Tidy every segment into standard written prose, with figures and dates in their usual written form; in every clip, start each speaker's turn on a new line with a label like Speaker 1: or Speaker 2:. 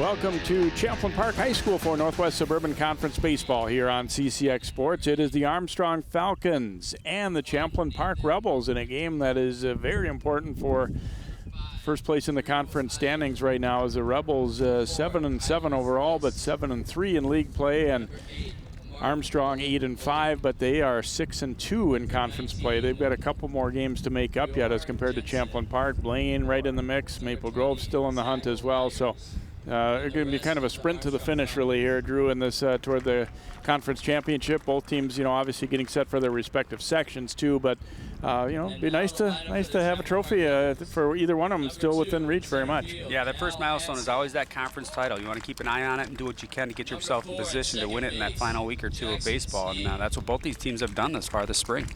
Speaker 1: Welcome to Champlin Park High School for Northwest Suburban Conference Baseball here on CCX Sports. It is the Armstrong Falcons and the Champlin Park Rebels in a game that is very important for first place in the conference standings right now, as the Rebels 7-7 overall, but 7-3 in league play, and Armstrong 8-5, but they are 6-2 in conference play. They've got a couple more games to make up yet as compared to Champlin Park. Blaine right in the mix, Maple Grove still in the hunt as well. So it's going to be kind of a sprint to the finish really here, Drew, in this toward the conference championship. Both teams, obviously getting set for their respective sections too, but it'd be nice to have a trophy for either one of them still within reach very much.
Speaker 2: Yeah, that first milestone is always that conference title. You want to keep an eye on it and do what you can to get yourself in position to win it in that final week or two of baseball, and that's what both these teams have done thus far this spring.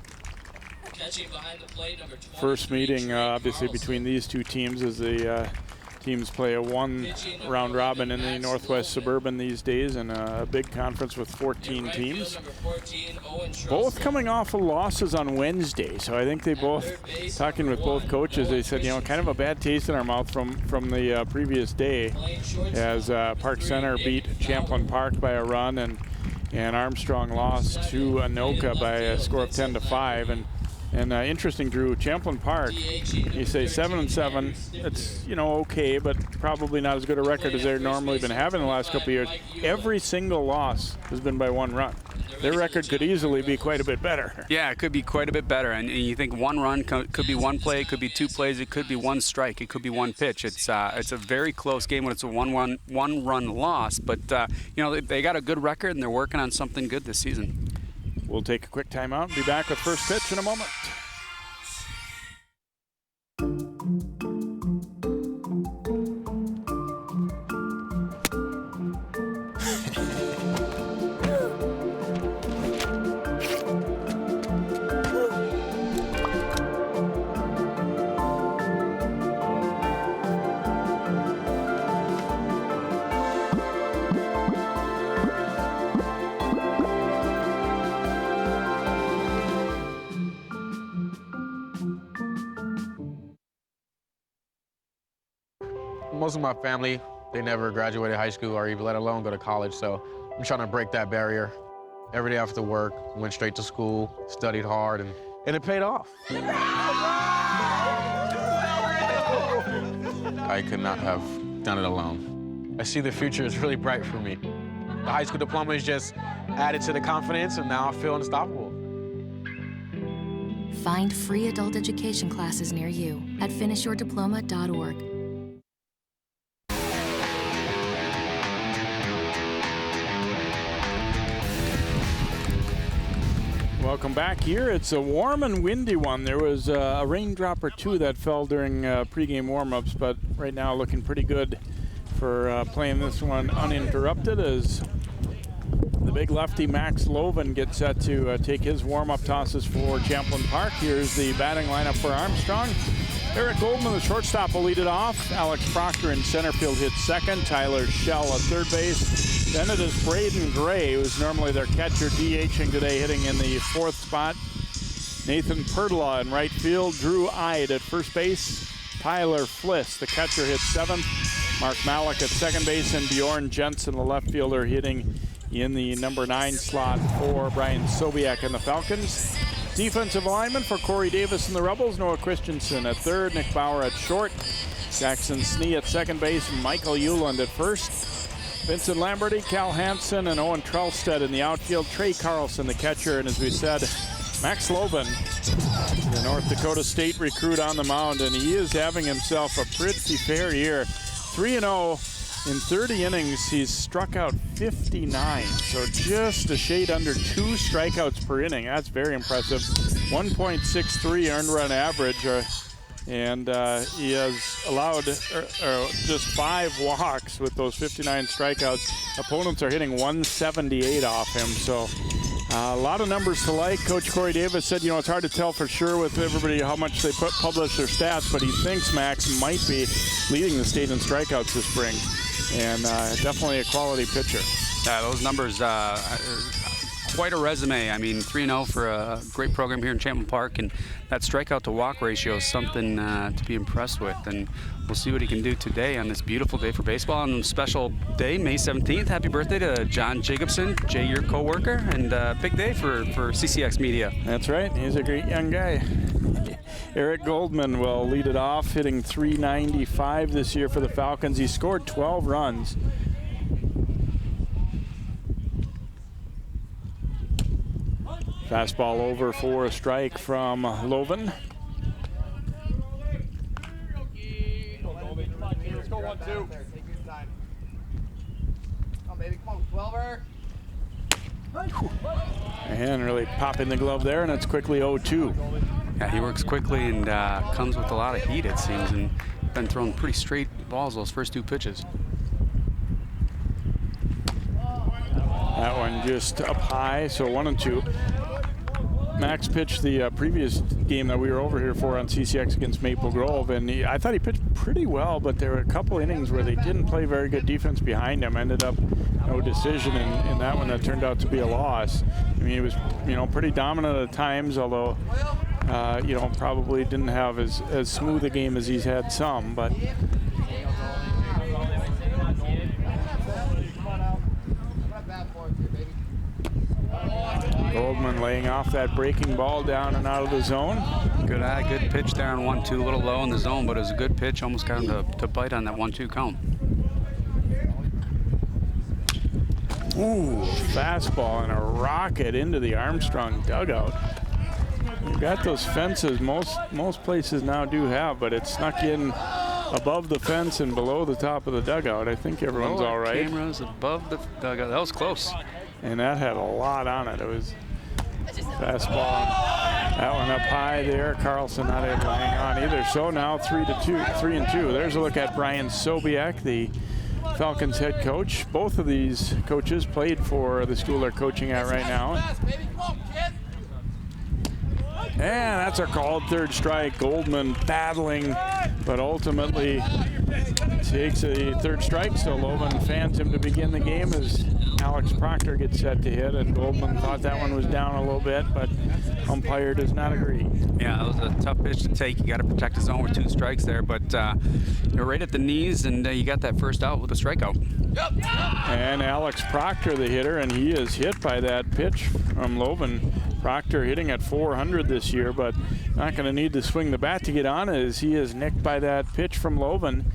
Speaker 1: First meeting, obviously, between these two teams as the teams play a one round robin in the Northwest Suburban these days, and a big conference with 14 teams. Both coming off of losses on Wednesday, so I think they both, talking with both coaches, they said, kind of a bad taste in our mouth from the previous day, as Park Center beat Champlin Park by a run, and Armstrong lost to Anoka by a score of 10-5. And interesting, Drew, Champlin Park, you say 7-7, it's, okay, but probably not as good a record as they've normally been having the last couple of years. Every single loss has been by one run. Their record could easily be quite a bit better.
Speaker 2: Yeah, it could be quite a bit better. And you think one run could be one play, it could be two plays, it could be one strike, it could be one pitch. It's a very close game when it's a one-run loss. But, they got a good record, and they're working on something good this season.
Speaker 1: We'll take a quick timeout and be back with first pitch in a moment.
Speaker 3: Most of my family, they never graduated high school or even let alone go to college, so I'm trying to break that barrier. Every day after work, went straight to school, studied hard, and it paid off. I could not have done it alone. I see the future is really bright for me. The high school diploma is just added to the confidence, and now I feel unstoppable.
Speaker 4: Find free adult education classes near you at finishyourdiploma.org.
Speaker 1: Welcome back here. It's a warm and windy one. There was a raindrop or two that fell during pregame warm-ups, but right now looking pretty good for playing this one uninterrupted, as the big lefty Max Loven gets set to take his warm-up tosses for Champlin Park. Here's the batting lineup for Armstrong. Eric Goldman, the shortstop, will lead it off. Alex Proctor in center field hits second. Tyler Schell at third base. Then it is Braden Gray, who's normally their catcher, DHing today, hitting in the fourth spot. Nathan Pertla in right field. Drew Ide at first base. Tyler Fliss, the catcher, hits seventh. Mark Malik at second base, and Bjorn Jensen, the left fielder, hitting in the number 9 slot for Brian Sobiak and the Falcons. Defensive alignment for Corey Davis and the Rebels. Noah Christensen at third, Nick Bauer at short, Jackson Snee at second base, Michael Euland at first. Vincent Lamberty, Cal Hansen, and Owen Trelstead in the outfield. Trey Carlson, the catcher, and as we said, Max Loven, the North Dakota State recruit, on the mound, and he is having himself a pretty fair year. 3-0 in 30 innings. He's struck out 59, so just a shade under 2 strikeouts per inning. That's very impressive. 1.63 earned run average. And he has allowed just 5 walks with those 59 strikeouts. Opponents are hitting 178 off him, so a lot of numbers to like. Coach Corey Davis said, it's hard to tell for sure with everybody how much they publish their stats, but he thinks Max might be leading the state in strikeouts this spring, and definitely a quality pitcher.
Speaker 2: Yeah, those numbers quite a resume. I mean, 3-0 for a great program here in Champlin Park, and that strikeout to walk ratio is something to be impressed with. And we'll see what he can do today on this beautiful day for baseball. On a special day, May 17th. Happy birthday to John Jacobson, Jay, your co-worker, and big day for CCX Media.
Speaker 1: That's right. He's a great young guy. Eric Goldman will lead it off, hitting .395 this year for the Falcons. He scored 12 runs. Fastball over for a strike from Loven.
Speaker 5: Let's go 1-2. Come on, baby. Come on, 12er.
Speaker 1: And really popping the glove there, and it's quickly 0-2.
Speaker 2: Yeah, he works quickly and comes with a lot of heat, it seems, and been throwing pretty straight balls those first 2 pitches.
Speaker 1: That one just up high, so 1-2. Max pitched the previous game that we were over here for on CCX against Maple Grove, and I thought he pitched pretty well, but there were a couple innings where they didn't play very good defense behind him. Ended up no decision in that one that turned out to be a loss. I mean, he was, pretty dominant at times, although, probably didn't have as smooth a game as he's had some, but. Goldman laying off that breaking ball down and out of the zone.
Speaker 2: Good pitch there on 1-2, a little low in the zone, but it was a good pitch. Almost got him to bite on that 1-2 count.
Speaker 1: Ooh, fastball and a rocket into the Armstrong dugout. You've got those fences most places now do have, but it snuck in above the fence and below the top of the dugout. I think everyone's all right.
Speaker 2: Cameras above the dugout. That was close.
Speaker 1: And that had a lot on it. It was fastball. That one up high there. Carlson not able to hang on either. So now 3-2. There's a look at Brian Sobiek, the Falcons head coach. Both of these coaches played for the school they're coaching at right now. And that's a called third strike. Goldman battling, but ultimately takes a third strike. So Loven fans him to begin the game as Alex Proctor gets set to hit, and Goldman thought that one was down a little bit, but umpire does not agree.
Speaker 2: Yeah, it was a tough pitch to take. You got to protect his zone with 2 strikes there, but you're right at the knees, and you got that first out with a strikeout.
Speaker 1: And Alex Proctor, the hitter, and he is hit by that pitch from Loven. Proctor hitting at .400 this year, but not going to need to swing the bat to get on as he is nicked by that pitch from Loven.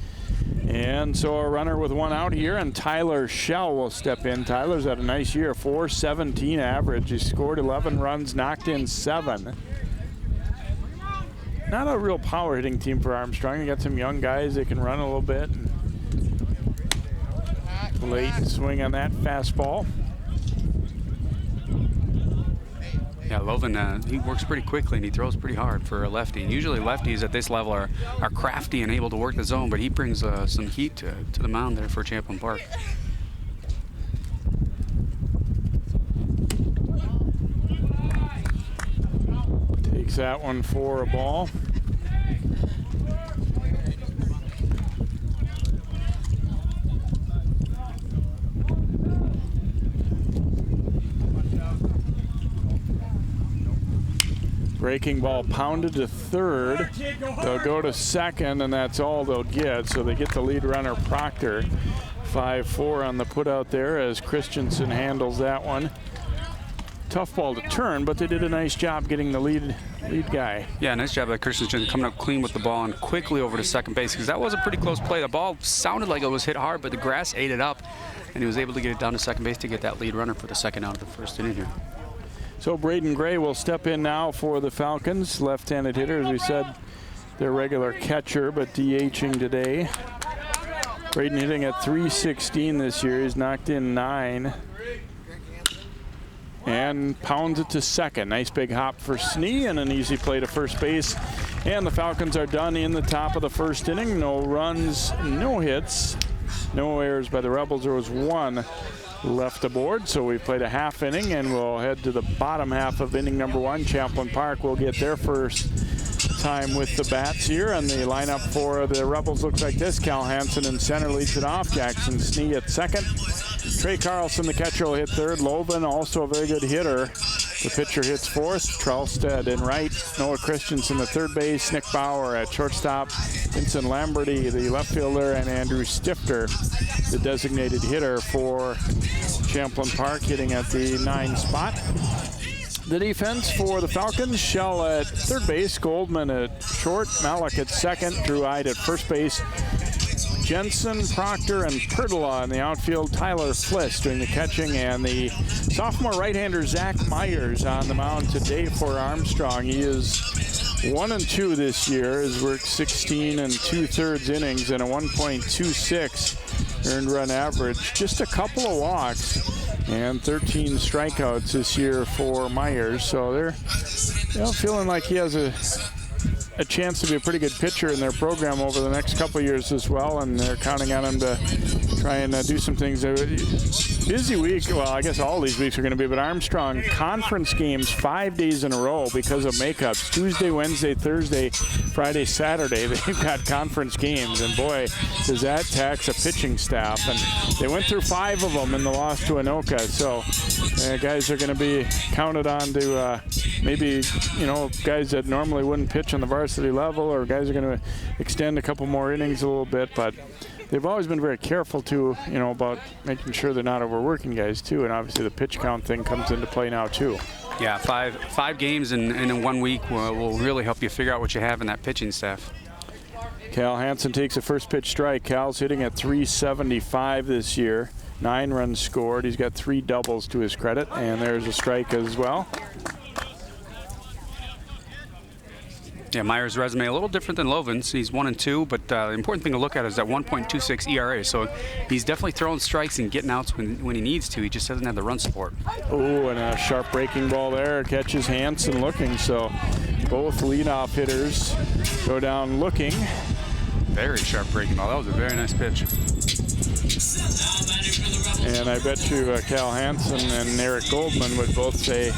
Speaker 1: And so a runner with 1 out here, and Tyler Schell will step in. Tyler's had a nice year, .417 average. He scored 11 runs, knocked in 7. Not a real power hitting team for Armstrong. You got some young guys that can run a little bit. Late swing on that fastball.
Speaker 2: Yeah, Loven, he works pretty quickly and he throws pretty hard for a lefty. And usually lefties at this level are crafty and able to work the zone, but he brings some heat to the mound there for Champlin Park.
Speaker 1: Takes that one for a ball. Breaking ball pounded to third. They'll go to second, and that's all they'll get. So they get the lead runner, Proctor. 5-4 on the put out there as Christensen handles that one. Tough ball to turn, but they did a nice job getting the lead guy.
Speaker 2: Yeah, nice job by Christensen coming up clean with the ball and quickly over to second base, because that was a pretty close play. The ball sounded like it was hit hard, but the grass ate it up, and he was able to get it down to second base to get that lead runner for the second out of the first inning here.
Speaker 1: So Braden Gray will step in now for the Falcons. Left-handed hitter, as we said, their regular catcher, but DHing today. Braden hitting at .316 this year. He's knocked in 9. And pounds it to second. Nice big hop for Snee and an easy play to first base. And the Falcons are done in the top of the first inning. No runs, no hits, no errors by the Rebels. There was 1 left aboard, so we played a half inning, and we'll head to the bottom half of inning number 1. Champlin Park will get their first time with the bats here, and the lineup for the Rebels looks like this. Cal Hansen in center leads it off. Jackson Snee at second. Trey Carlson, the catcher, will hit third. Loven, also a very good hitter. The pitcher hits fourth. Trelstead in right. Noah Christensen, the third base. Nick Bauer at shortstop. Vincent Lamberty, the left fielder, and Andrew Stifter, the designated hitter for Champlin Park, hitting at the 9 spot. The defense for the Falcons: Shell at third base, Goldman at short, Malik at second, Drew Ide at first base, Jensen, Proctor, and Perdola in the outfield, Tyler Fliss doing the catching, and the sophomore right-hander Zach Myers on the mound today for Armstrong. He is 1-2 this year, has worked 16 2/3 innings and a 1.26 earned run average, just a couple of walks and 13 strikeouts this year for Myers. So they're feeling like he has a chance to be a pretty good pitcher in their program over the next couple of years as well, and they're counting on him to try and do some things. Busy week, well, I guess all these weeks are going to be, but Armstrong conference games 5 days in a row because of makeups. Tuesday, Wednesday, Thursday, Friday, Saturday, they've got conference games, and boy, does that tax a pitching staff. And they went through 5 of them in the loss to Anoka, so guys are going to be counted on to maybe, guys that normally wouldn't pitch on the varsity level, or guys are going to extend a couple more innings a little bit, but they've always been very careful too, about making sure they're not overworking guys too, and obviously the pitch count thing comes into play now too.
Speaker 2: Yeah, five games in 1 week will really help you figure out what you have in that pitching staff.
Speaker 1: Cal Hansen takes a first pitch strike. Cal's hitting at .375 this year. 9 runs scored. He's got 3 doubles to his credit, and there's a strike as well.
Speaker 2: Yeah, Myers' resume a little different than Loven's. He's 1-2, but the important thing to look at is that 1.26 ERA. So he's definitely throwing strikes and getting outs when he needs to. He just doesn't have the run support.
Speaker 1: Oh, and a sharp breaking ball there. Catches Hansen looking. So both leadoff hitters go down looking.
Speaker 2: Very sharp breaking ball. That was a very nice pitch.
Speaker 1: And I bet you Cal Hansen and Eric Goldman would both say,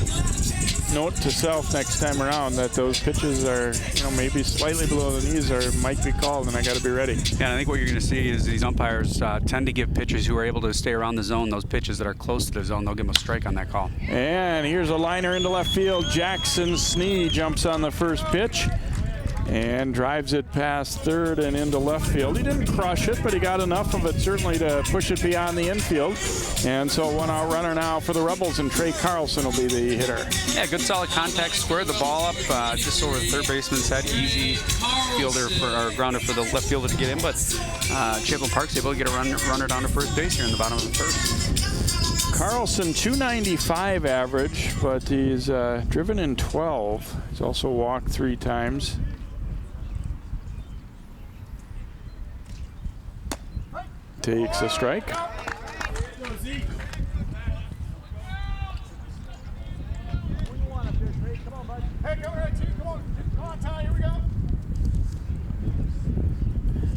Speaker 1: note to self next time around that those pitches are, maybe slightly below the knees or might be called, and I got to be ready.
Speaker 2: Yeah, and I think what you're going to see is these umpires tend to give pitchers who are able to stay around the zone, those pitches that are close to the zone, they'll give them a strike on that call.
Speaker 1: And here's a liner into left field. Jackson Snee jumps on the first pitch and drives it past third and into left field. He didn't crush it, but he got enough of it certainly to push it beyond the infield. And so 1-out runner now for the Rebels, and Trey Carlson will be the hitter.
Speaker 2: Yeah, good solid contact, squared the ball up just over the third baseman's head. Easy fielder or grounder for the left fielder to get in, but Champlin Park's able to get a runner down to first base here in the bottom of the first.
Speaker 1: Carlson, .295 average, but he's driven in 12. He's also walked 3 times. Takes a strike.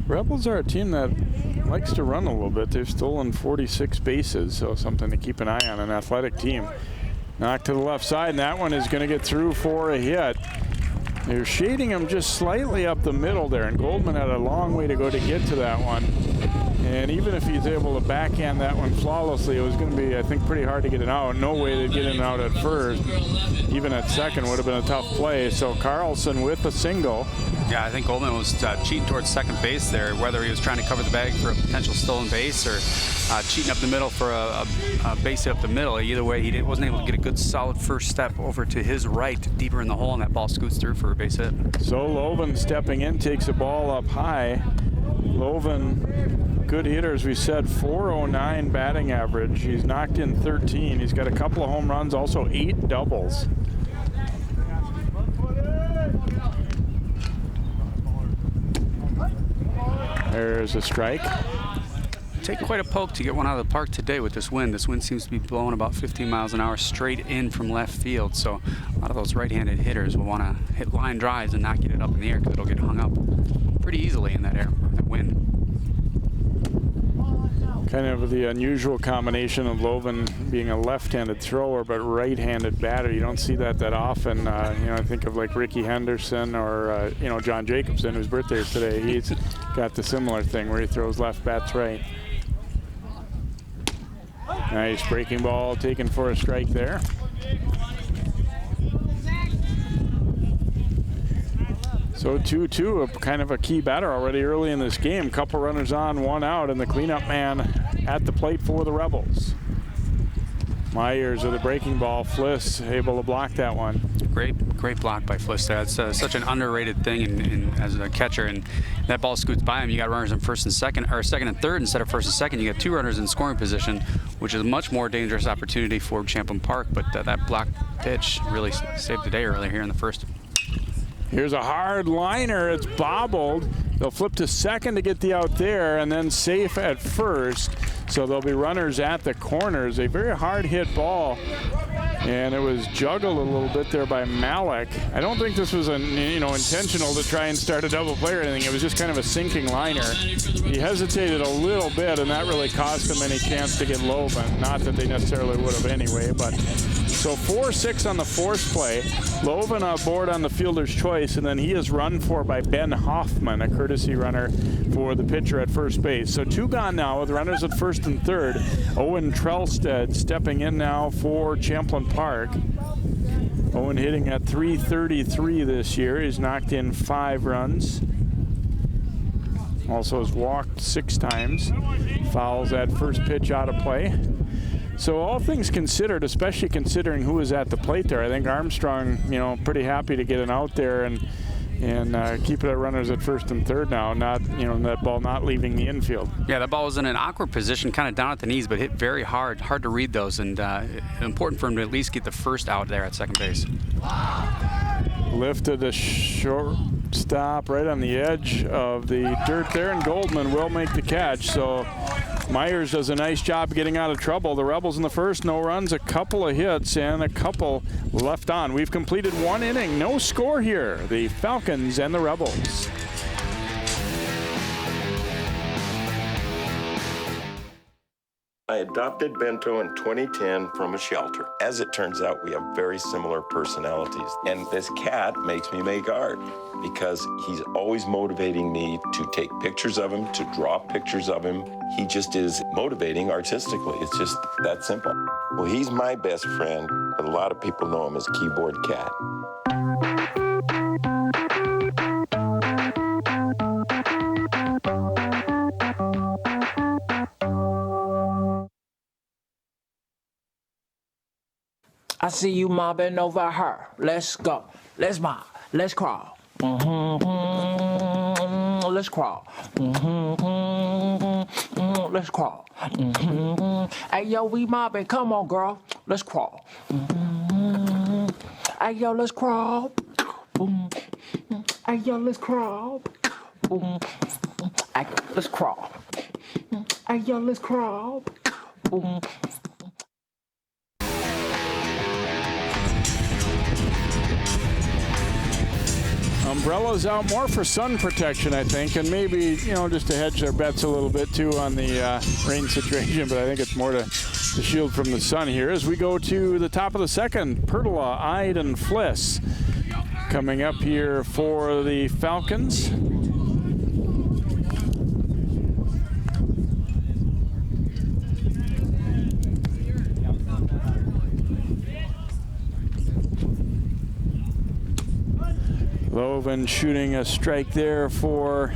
Speaker 1: Rebels are a team that likes to run a little bit. They've stolen 46 bases, so something to keep an eye on, an athletic team. Knocked to the left side, and that one is going to get through for a hit. They're shading him just slightly up the middle there, and Goldman had a long way to go to get to that one. And even if he's able to backhand that one flawlessly, it was going to be, I think, pretty hard to get it out. No way to get it out at first. Even at second would have been a tough play. So Carlson with a single.
Speaker 2: Yeah, I think Goldman was cheating towards second base there, whether he was trying to cover the bag for a potential stolen base or cheating up the middle for a base hit up the middle. Either way, he wasn't able to get a good solid first step over to his right, deeper in the hole, and that ball scoots through for a base hit.
Speaker 1: So Loven stepping in, takes a ball up high. Loven, good hitter, as we said, .409 batting average. He's knocked in 13. He's got a couple of home runs, also 8 doubles. There's a strike.
Speaker 2: Take quite a poke to get one out of the park today with this wind. This wind seems to be blowing about 15 miles an hour straight in from left field. So a lot of those right-handed hitters will want to hit line drives and not get it up in the air because it'll get hung up pretty easily in that air, that wind.
Speaker 1: Kind of the unusual combination of Loven being a left-handed thrower but right-handed batter. You don't see that often. I think of like Ricky Henderson or John Jacobson, whose birthday is today. He's got the similar thing where he throws left, bats right. Nice breaking ball taken for a strike there. So 2-2, a kind of a key batter already early in this game. Couple runners on, one out, and the cleanup man at the plate for the Rebels. Myers with a breaking ball. Fliss able to block that one.
Speaker 2: Great block by Fliss there. That's such an underrated thing as a catcher, and that ball scoots by him. You got runners in first and second, or second and third instead of first and second. You got 2 runners in scoring position, which is a much more dangerous opportunity for Champlin Park. But that block pitch really saved the day earlier here in the first.
Speaker 1: Here's a hard liner. It's bobbled. They'll flip to second to get the out there, and then safe at first. So there'll be runners at the corners. A very hard hit ball, and it was juggled a little bit there by Malik. I don't think this was intentional to try and start a double play or anything. It was just kind of a sinking liner. He hesitated a little bit, and that really cost him any chance to get Loven. Not that they necessarily would have anyway, but so 4-6 on the force play. Loven aboard on the fielder's choice, and then he is run for by Ben Hoffman, a courtesy runner for the pitcher at first base. So 2 gone now with runners at first and third. Owen Trelstead stepping in now for Champlin Park. Owen hitting at .333 this year. He's knocked in 5 runs. Also has walked 6 times. Fouls that first pitch out of play. So all things considered, especially considering who was at the plate there, I think Armstrong, pretty happy to get an out there and keep it at runners at first and third now, not, that ball not leaving the infield.
Speaker 2: Yeah, that ball was in an awkward position, kind of down at the knees, but hit very hard to read those, and important for him to at least get the first out there at second base.
Speaker 1: Lifted a short stop right on the edge of the dirt there, and Goldman will make the catch. So Myers does a nice job getting out of trouble. The Rebels in the first, no runs, a couple of hits, and a couple left on. We've completed 1 inning, no score here. The Falcons and the Rebels.
Speaker 6: I adopted Bento in 2010 from a shelter. As it turns out, we have very similar personalities. And this cat makes me make art because he's always motivating me to take pictures of him, to draw pictures of him. He just is motivating artistically. It's just that simple. Well, he's my best friend, but a lot of people know him as Keyboard Cat.
Speaker 7: I see you mobbing over her. Let's go. Let's mob. Let's crawl. Let's crawl. Let's crawl. Hey, yo, we mobbing. Come on, girl. Let's crawl. Hey, yo, let's crawl. Hey, yo, let's crawl. Hey, let's crawl. Hey, yo, let's crawl.
Speaker 1: Umbrellas out more for sun protection, I think, and maybe, just to hedge their bets a little bit, too, on the rain situation, but I think it's more to shield from the sun here. As we go to the top of the second, Pertola, Ide, and Fliss coming up here for the Falcons. Loven shooting a strike there for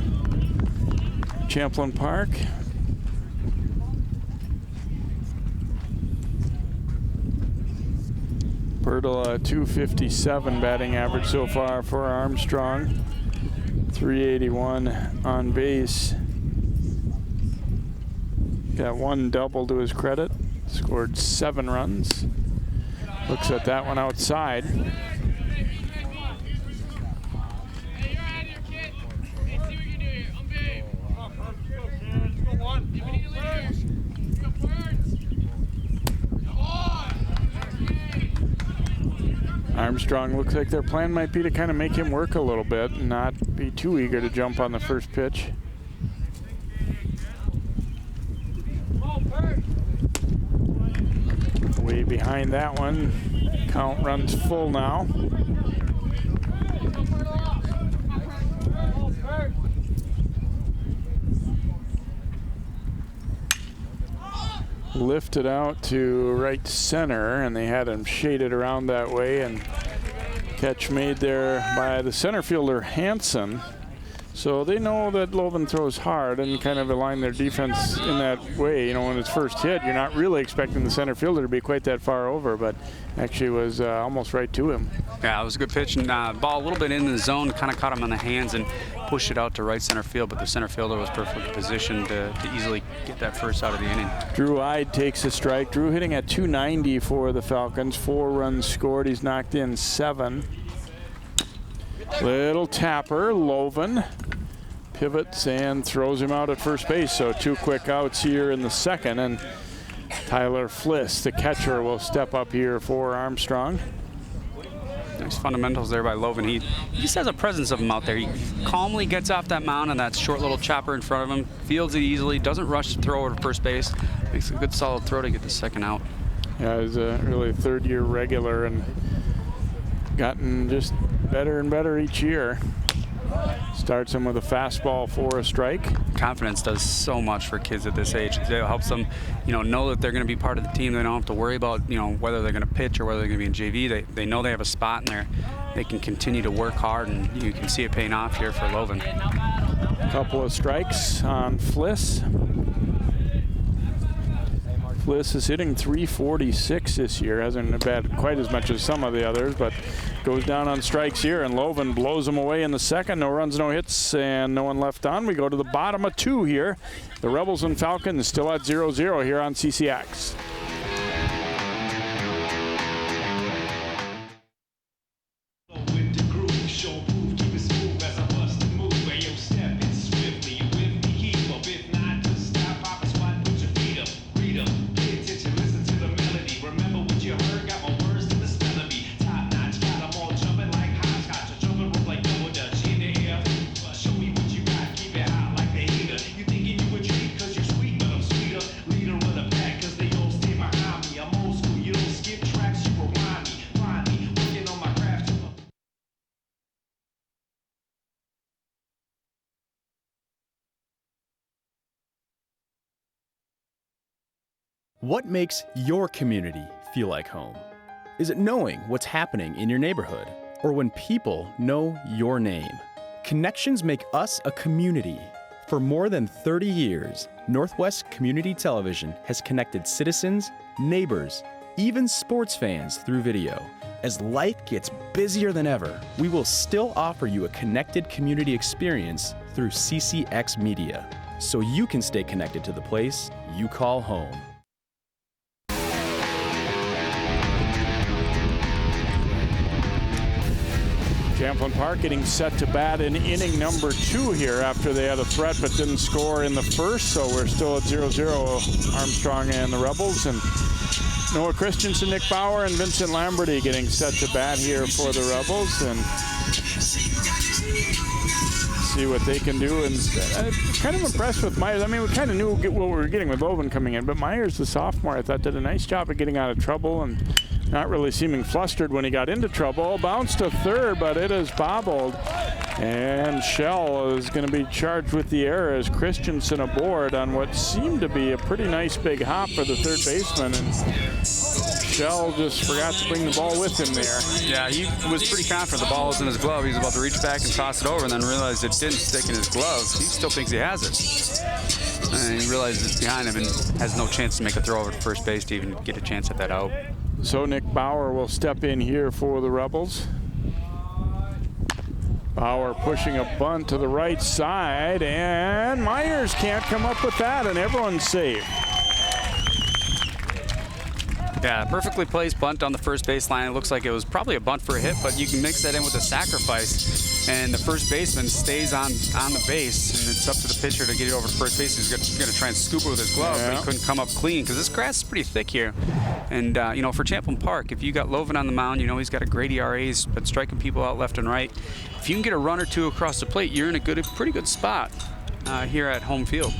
Speaker 1: Champlin Park. Pertola, 257 batting average so far for Armstrong. 381 on base. Got 1 double to his credit. Scored 7 runs. Looks at that one outside. Armstrong looks like their plan might be to kind of make him work a little bit and not be too eager to jump on the first pitch. Way behind that one. Count runs full now. lifted out to right center, and they had him shaded around that way, and catch made there by the center fielder Hansen. So they know that Loven throws hard and kind of align their defense in that way. You know, when it's first hit, you're not really expecting the center fielder to be quite that far over, but actually was almost right to him.
Speaker 2: Yeah, it was a good pitch, and ball a little bit in the zone, kind of caught him on the hands and pushed it out to right center field, but the center fielder was perfectly positioned to easily get that first out of the inning.
Speaker 1: Drew Ide takes a strike. Drew hitting at 290 for the Falcons. 4 runs scored. He's knocked in 7. Little tapper, Loven pivots and throws him out at first base. So 2 quick outs here in the second, and Tyler Fliss, the catcher, will step up here for Armstrong.
Speaker 2: Nice fundamentals there by Loven. He just has a presence of him out there. He calmly gets off that mound on that short little chopper in front of him, fields it easily, doesn't rush to throw over to first base, makes a good solid throw to get the second out.
Speaker 1: Yeah, he's a really third-year regular and gotten just better and better each year. Starts him with a fastball for a strike.
Speaker 2: Confidence does so much for kids at this age. It helps them, know that they're going to be part of the team. They don't have to worry about, whether they're going to pitch or whether they're going to be in JV. They know they have a spot in there. They can continue to work hard, and you can see it paying off here for Loven.
Speaker 1: Couple of strikes on Fliss. Fliss is hitting .346 this year. Hasn't been quite as much as some of the others, but goes down on strikes here, and Loven blows him away in the second. No runs, no hits, and no one left on. We go to the bottom of 2 here. The Rebels and Falcons still at 0-0 here on CCX.
Speaker 8: What makes your community feel like home? Is it knowing what's happening in your neighborhood, or when people know your name? Connections make us a community. For more than 30 years, Northwest Community Television has connected citizens, neighbors, even sports fans through video. As life gets busier than ever, we will still offer you a connected community experience through CCX Media, so you can stay connected to the place you call home.
Speaker 1: Champlin Park getting set to bat in inning number 2 here after they had a threat but didn't score in the first, so we're still at 0-0, Armstrong and the Rebels. And Noah Christensen, Nick Bauer, and Vincent Lamberty getting set to bat here for the Rebels, and see what they can do. And I'm kind of impressed with Myers. I mean, we kind of knew what we were getting with Loven coming in, but Myers, the sophomore, I thought did a nice job of getting out of trouble and not really seeming flustered when he got into trouble. Bounced to third, but it is bobbled. And Shell is going to be charged with the error as Christensen aboard on what seemed to be a pretty nice big hop for the third baseman. And Shell just forgot to bring the ball with him there.
Speaker 2: Yeah, he was pretty confident the ball was in his glove. He was about to reach back and toss it over, and then realized it didn't stick in his glove. He still thinks he has it. And he realizes it's behind him and has no chance to make a throw over to first base to even get a chance at that out.
Speaker 1: So Nick Bauer will step in here for the Rebels. Bauer pushing a bunt to the right side, and Myers can't come up with that, and everyone's safe.
Speaker 2: Yeah, perfectly placed bunt on the first baseline. It looks like it was probably a bunt for a hit, but you can mix that in with a sacrifice, and the first baseman stays on the base, and it's up to the pitcher to get it over to first base. He's going to try and scoop it with his glove, but he couldn't come up clean because this grass is pretty thick here. And, for Champlin Park, if you got Loven on the mound, he's got a great ERA. He's been striking people out left and right. If you can get a run or two across the plate, you're in a pretty good spot here at home field.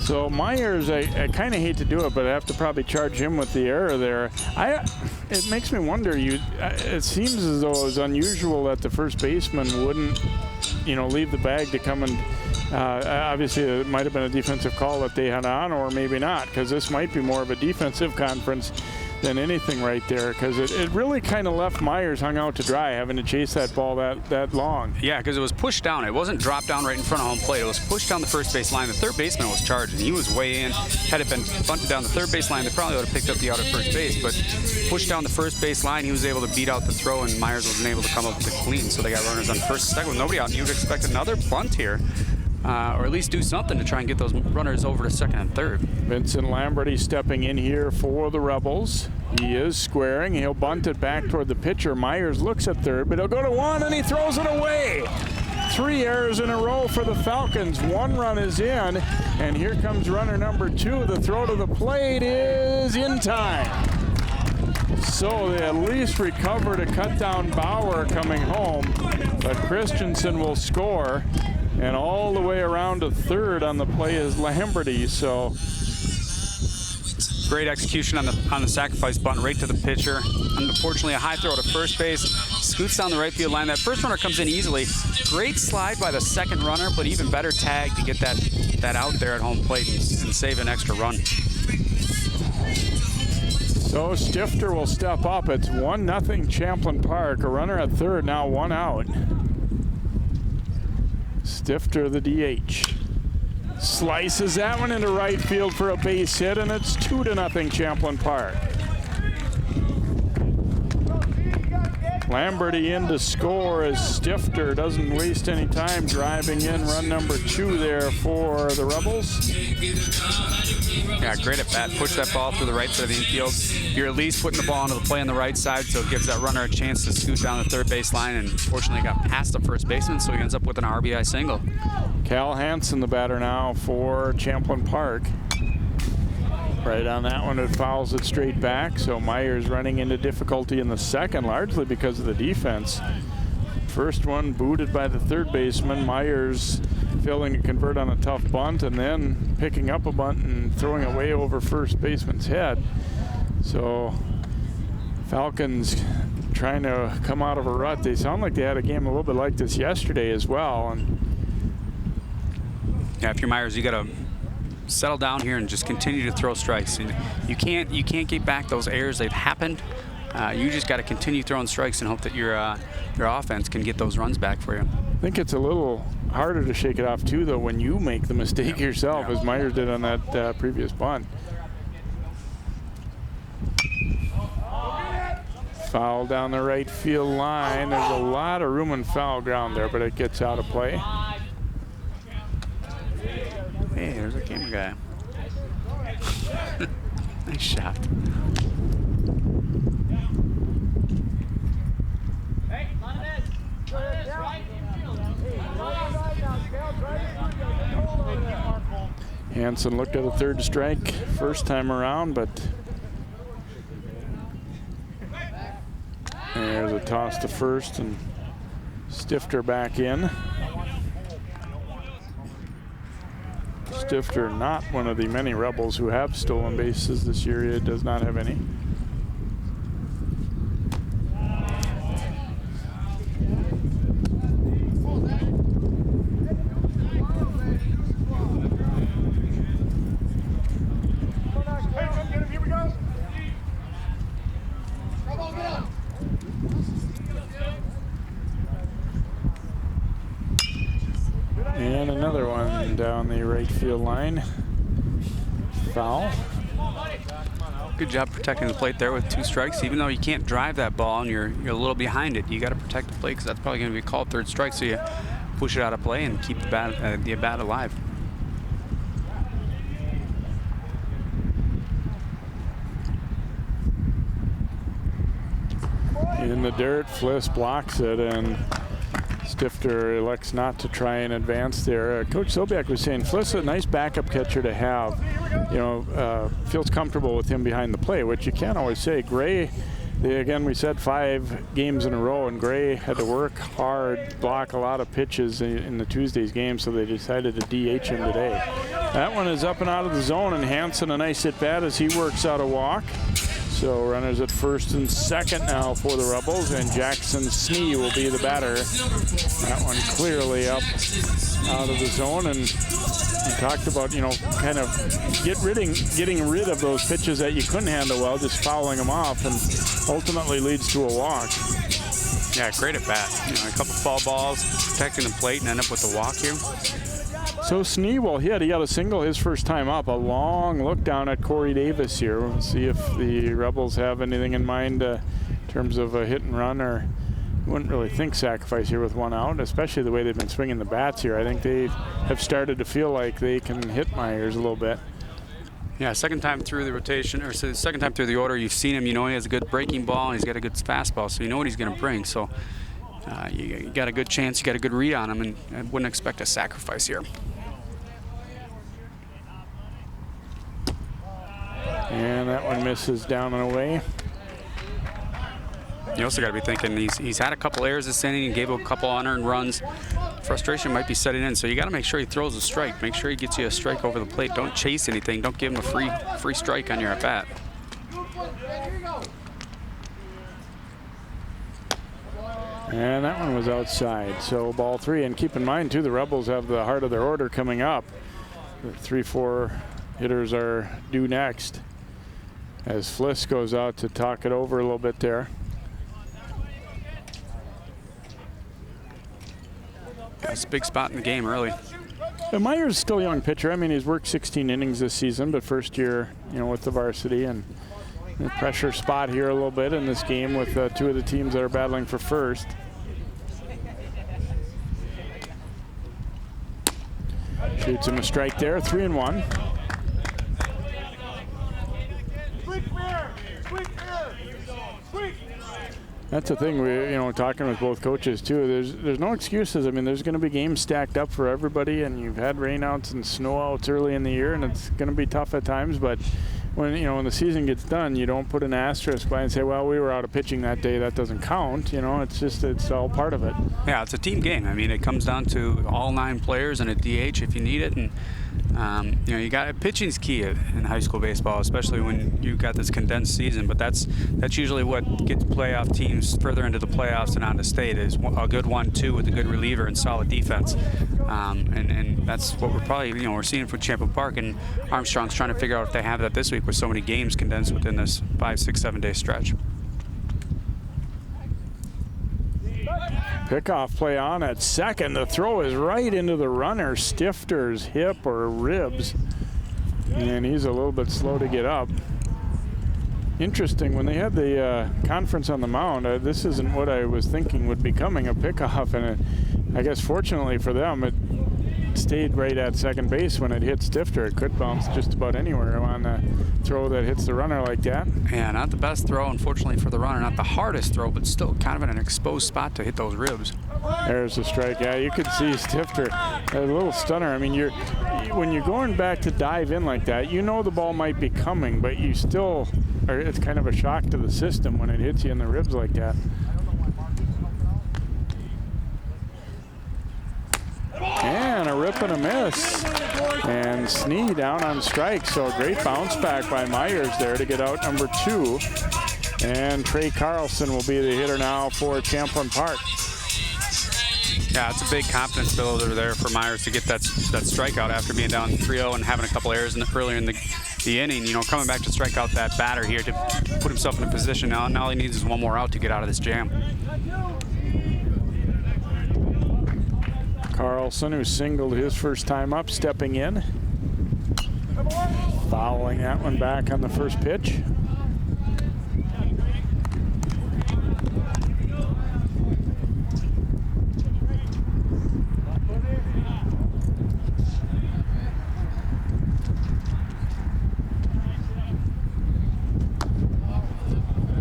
Speaker 1: So Myers, I kind of hate to do it, but I have to probably charge him with the error there. It makes me wonder. It seems as though it was unusual that the first baseman wouldn't, leave the bag to come and Obviously, it might have been a defensive call that they had on, or maybe not, because this might be more of a defensive conference than anything right there, because it really kind of left Myers hung out to dry, having to chase that ball that long.
Speaker 2: Yeah, because it was pushed down. It wasn't dropped down right in front of home plate. It was pushed down the first base line. The third baseman was charged, and he was way in. Had it been bunted down the third base line, they probably would have picked up the out at first base, but pushed down the first base line, he was able to beat out the throw, and Myers wasn't able to come up with it clean, so they got runners on first and second with nobody out, and you would expect another bunt here. Or at least do something to try and get those runners over to second and third.
Speaker 1: Vincent Lamberty stepping in here for the Rebels. He is squaring. He'll bunt it back toward the pitcher. Myers looks at third, but he'll go to one, and he throws it away. 3 errors in a row for the Falcons. 1 run is in, and here comes runner number 2. The throw to the plate is in time. So they at least recover to cut down Bauer coming home, but Christensen will score. And all the way around to third on the play is Lamberty. So
Speaker 2: great execution on the sacrifice bunt right to the pitcher. Unfortunately, a high throw to first base. Scoots down the right field line. That first runner comes in easily. Great slide by the second runner, but even better tag to get that out there at home plate and save an extra run.
Speaker 1: So Stifter will step up. It's 1-0 Champlin Park. A runner at third, now 1 out. Stifter, the DH. Slices that one into right field for a base hit, and it's 2-0 Champlin Park. Lamberty in to score as Stifter doesn't waste any time driving in run number 2 there for the Rebels.
Speaker 2: Yeah, great at bat. Push that ball through the right side of the infield. You're at least putting the ball into the play on the right side, so it gives that runner a chance to scoot down the third base line, and fortunately got past the first baseman, so he ends up with an RBI single.
Speaker 1: Cal Hansen, the batter now for Champlin Park. Right on that one, it fouls it straight back, so Myers running into difficulty in the second, largely because of the defense. First one booted by the third baseman. Myers failing to convert on a tough bunt, and then picking up a bunt and throwing it way over first baseman's head. So Falcons trying to come out of a rut. They sound like they had a game a little bit like this yesterday as well. And
Speaker 2: yeah, if you're Myers, you got to settle down here and just continue to throw strikes. And you can't get back those errors. They've happened. You just got to continue throwing strikes and hope that your offense can get those runs back for you.
Speaker 1: I think it's a little harder to shake it off too, though, when you make the mistake yourself, as Myers did on that previous bunt. Foul down the right field line. There's a lot of room and foul ground there, but it gets out of play.
Speaker 2: Hey, there's a camera guy. Nice shot.
Speaker 1: Hansen looked at a third strike first time around, but there's a toss to first, and Stifter back in. Stifter, not one of the many Rebels who have stolen bases this year. He does not have any. And another one down the right field line. Foul.
Speaker 2: Good job protecting the plate there with 2 strikes. Even though you can't drive that ball and you're a little behind it, you got to protect the plate because that's probably going to be called third strike. So you push it out of play and keep the bat alive.
Speaker 1: In the dirt, Fliss blocks it, and Stifter elects not to try and advance there. Coach Sobiak was saying Fliss is a nice backup catcher to have. You know, feels comfortable with him behind the plate, which you can't always say. Gray, again, we said 5 games in a row, and Gray had to work hard, block a lot of pitches in the Tuesday's game, so they decided to DH him today. That one is up and out of the zone, and Hansen a nice at bat as he works out a walk. So runners at first and second now for the Rebels, and Jackson Snee will be the batter. That one clearly up out of the zone, and you talked about, you know, kind of getting rid of those pitches that you couldn't handle well, just fouling them off, and ultimately leads to a walk.
Speaker 2: Yeah, great at bat. You know, a couple foul balls, protecting the plate, and end up with a walk here.
Speaker 1: So Snee will hit. He got a single his first time up. A long look down at Corey Davis here. We'll see if the Rebels have anything in mind in terms of a hit and run, or wouldn't really think sacrifice here with one out, especially the way they've been swinging the bats here. I think they have started to feel like they can hit Myers a little bit.
Speaker 2: Yeah, second time through the rotation, or so second time through the order, you've seen him. You know he has a good breaking ball, and he's got a good fastball, so you know what he's going to bring. So you got a good chance, you got a good read on him, and I wouldn't expect a sacrifice here.
Speaker 1: And that one misses down and away.
Speaker 2: You also got to be thinking he's had a couple errors this inning and gave up a couple unearned runs. Frustration might be setting in, so you got to make sure he throws a strike. Make sure he gets you a strike over the plate. Don't chase anything. Don't give him a free strike on your at bat.
Speaker 1: And that one was outside, so ball 3. And keep in mind too, the Rebels have the heart of their order coming up. The 3-4 hitters are due next, as Fliss goes out to talk it over a little bit there.
Speaker 2: That's a big spot in the game early.
Speaker 1: And Myers is still a young pitcher. I mean, he's worked 16 innings this season, but first year, you know, with the varsity, and a pressure spot here a little bit in this game with two of the teams that are battling for first. Shoots him a strike there, 3-1. That's the thing, talking with both coaches too. There's no excuses. I mean, there's going to be games stacked up for everybody, and you've had rainouts and snowouts early in the year, and it's going to be tough at times. But when the season gets done, you don't put an asterisk by and say, well, we were out of pitching that day, that doesn't count. It's all part of it.
Speaker 2: Yeah, it's a team game. I mean, it comes down to all 9 players and a DH if you need it, and you got pitching's key in high school baseball, especially when you got this condensed season. But that's usually what gets playoff teams further into the playoffs and on to state, is a good 1-2 with a good reliever and solid defense. And that's what we're probably we're seeing for Champlin Park, and Armstrong's trying to figure out if they have that this week with so many games condensed within this 5, 6, 7 day stretch.
Speaker 1: Pickoff play on at second. The throw is right into the runner, Stifter's hip or ribs, and he's a little bit slow to get up. Interesting, when they had the conference on the mound, this isn't what I was thinking would be coming, a pickoff, and I guess fortunately for them, it stayed right at second base when it hit Stifter. It could bounce just about anywhere on a throw that hits the runner like that.
Speaker 2: Yeah, not the best throw, unfortunately, for the runner. Not the hardest throw, but still kind of in an exposed spot to hit those ribs.
Speaker 1: There's a strike. Yeah, you could see Stifter, a little stunner. I mean, when you're going back to dive in like that, the ball might be coming, but you still it's kind of a shock to the system when it hits you in the ribs like that. And a rip and a miss. And Snee down on strike. So a great bounce back by Myers there to get out number 2. And Trey Carlson will be the hitter now for Champlin Park.
Speaker 2: Yeah, it's a big confidence builder there for Myers to get that strikeout after being down 3-0 and having a couple errors earlier in the inning. Coming back to strike out that batter here to put himself in a position now. And all he needs is one more out to get out of this jam.
Speaker 1: Carlson, who singled his first time up, stepping in. Fouling that one back on the first pitch.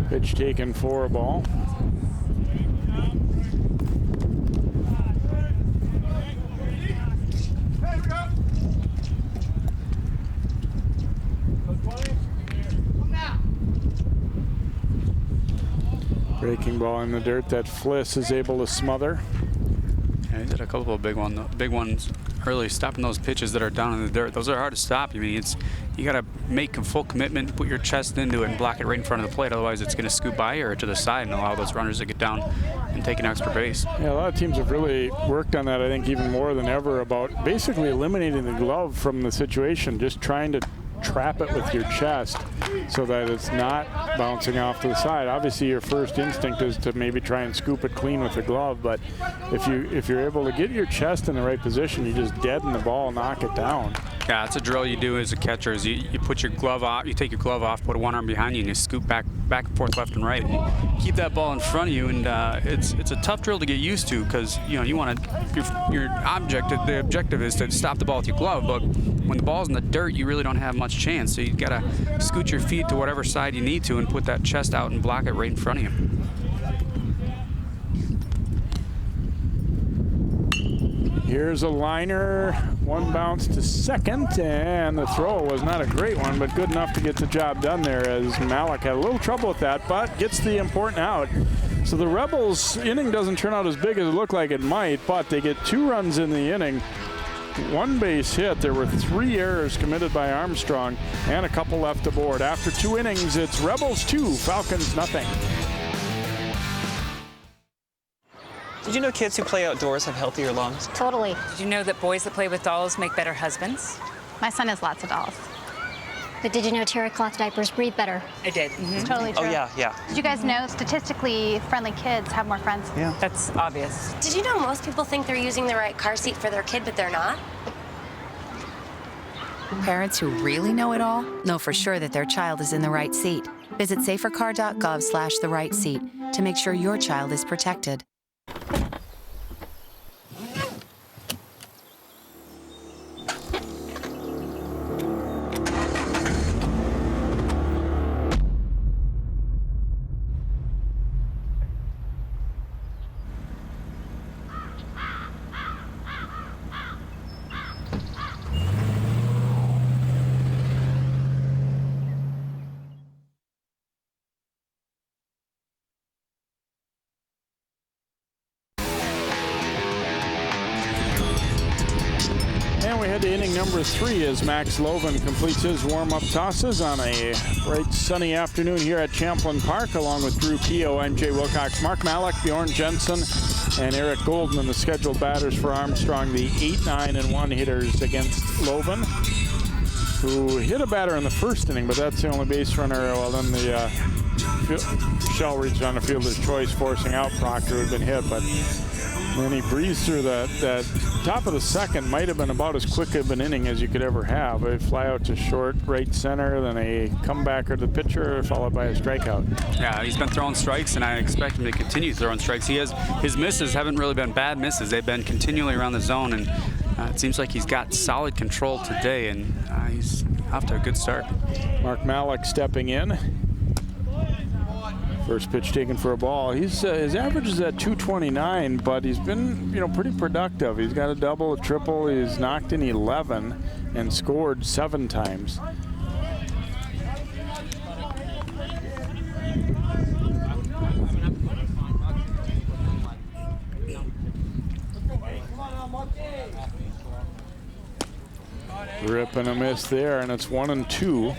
Speaker 1: Pitch taken for a ball. Breaking ball in the dirt that Fliss is able to smother.
Speaker 2: Yeah, he did a couple of big ones earlier, stopping those pitches that are down in the dirt. Those are hard to stop. I mean, you got to make a full commitment, put your chest into it, and block it right in front of the plate. Otherwise, it's going to scoot by or to the side and allow those runners to get down and take an extra base.
Speaker 1: Yeah, a lot of teams have really worked on that, I think, even more than ever, about basically eliminating the glove from the situation, just trying to trap it with your chest so that it's not bouncing off to the side. Obviously, your first instinct is to maybe try and scoop it clean with the glove, but if you're able to get your chest in the right position, you just deaden the ball, knock it down.
Speaker 2: Yeah, that's a drill you do as a catcher. Is you put your glove off, you take your glove off, put one arm behind you, and you scoop back and forth, left and right. And you keep that ball in front of you, and it's a tough drill to get used to, because you want to your objective is to stop the ball with your glove, but when the ball's in the dirt, you really don't have much chance. So you got to scoot your feet to whatever side you need to and put that chest out and block it right in front of you.
Speaker 1: Here's a liner, one bounce to second, and the throw was not a great one, but good enough to get the job done there, as Malik had a little trouble with that, but gets the important out. So the Rebels' inning doesn't turn out as big as it looked like it might, but they get 2 runs in the inning, 1 base hit. There were 3 errors committed by Armstrong and a couple left aboard. After 2 innings, it's Rebels 2, Falcons nothing.
Speaker 9: Did you know kids who play outdoors have healthier lungs?
Speaker 10: Totally.
Speaker 11: Did you know that boys that play with dolls make better husbands?
Speaker 10: My son has lots of dolls. But did you know terry cloth diapers breathe better?
Speaker 11: I did.
Speaker 10: It's totally true.
Speaker 9: Oh, yeah.
Speaker 10: Did you guys know statistically friendly kids have more friends?
Speaker 9: Yeah.
Speaker 11: That's obvious.
Speaker 12: Did you know most people think they're using the right car seat for their kid, but they're not?
Speaker 13: Parents who really know it all know for sure that their child is in the right seat. Visit safercar.gov/the-right-seat to make sure your child is protected.
Speaker 1: And we head to inning number 3 as Max Loven completes his warm-up tosses on a bright sunny afternoon here at Champlin Park. Along with Drew Keogh, I'm Jay Wilcox. Mark Malik, Bjorn Jensen, and Eric Goldman, the scheduled batters for Armstrong, the 8, 9, and 1 hitters against Loven, who hit a batter in the first inning, but that's the only base runner. Well, then the Shell reached on the fielder's choice, forcing out Proctor, who had been hit, but then he breezed through that top of the second. Might have been about as quick of an inning as you could ever have. A fly out to short, right center, then a comebacker to the pitcher, followed by a strikeout.
Speaker 2: Yeah, he's been throwing strikes, and I expect him to continue throwing strikes. His misses haven't really been bad misses. They've been continually around the zone, and it seems like he's got solid control today, and he's off to a good start.
Speaker 1: Mark Malik stepping in. First pitch taken for a ball. His average is at 229, but he's been pretty productive. He's got a double, a triple. He's knocked in 11 and scored 7 times. Rip and a miss there, and it's 1-2.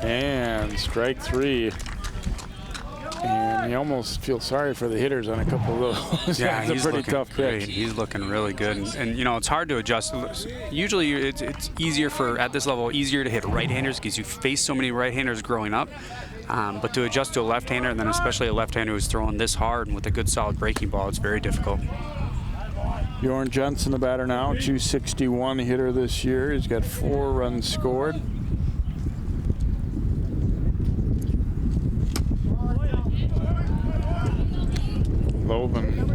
Speaker 1: And strike 3. And you almost feel sorry for the hitters on a couple of those.
Speaker 2: Yeah,
Speaker 1: it's a pretty tough pitch.
Speaker 2: He's looking really good, and it's hard to adjust. Usually, it's easier at this level, easier to hit right-handers because you face so many right-handers growing up. But to adjust to a left-hander, and then especially a left-hander who's throwing this hard and with a good solid breaking ball, it's very difficult.
Speaker 1: Bjorn Jensen, the batter now, 261 hitter this year. He's got 4 runs scored. Loven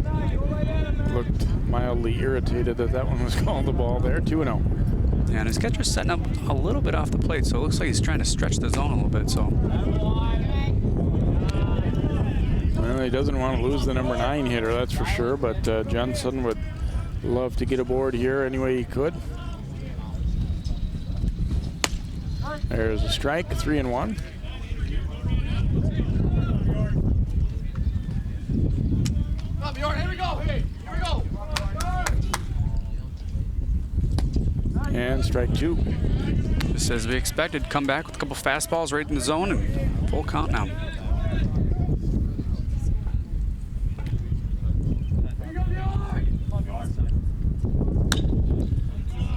Speaker 1: looked mildly irritated that one was called the ball there. 2-0.
Speaker 2: Yeah, and his catcher's setting up a little bit off the plate, so it looks like he's trying to stretch the zone a little bit. So.
Speaker 1: Well, he doesn't want to lose the number 9 hitter, that's for sure, but Jensen would love to get aboard here any way he could. There's a strike, 3-1.
Speaker 5: Here we go. Here we go.
Speaker 1: And strike 2.
Speaker 2: Just as we expected, come back with a couple fastballs right in the zone and full count now.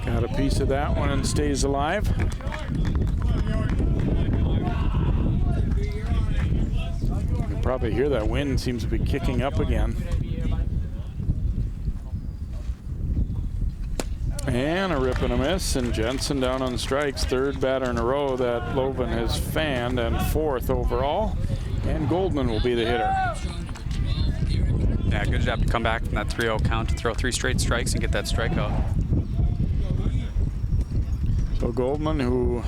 Speaker 1: Got a piece of that one and stays alive. You can probably hear that wind seems to be kicking up again. And a rip and a miss, and Jensen down on strikes. Third batter in a row that Loven has fanned, and 4th overall. And Goldman will be the hitter.
Speaker 2: Yeah, good job to come back from that 3-0 count to throw 3 straight strikes and get that strikeout.
Speaker 1: So Goldman, who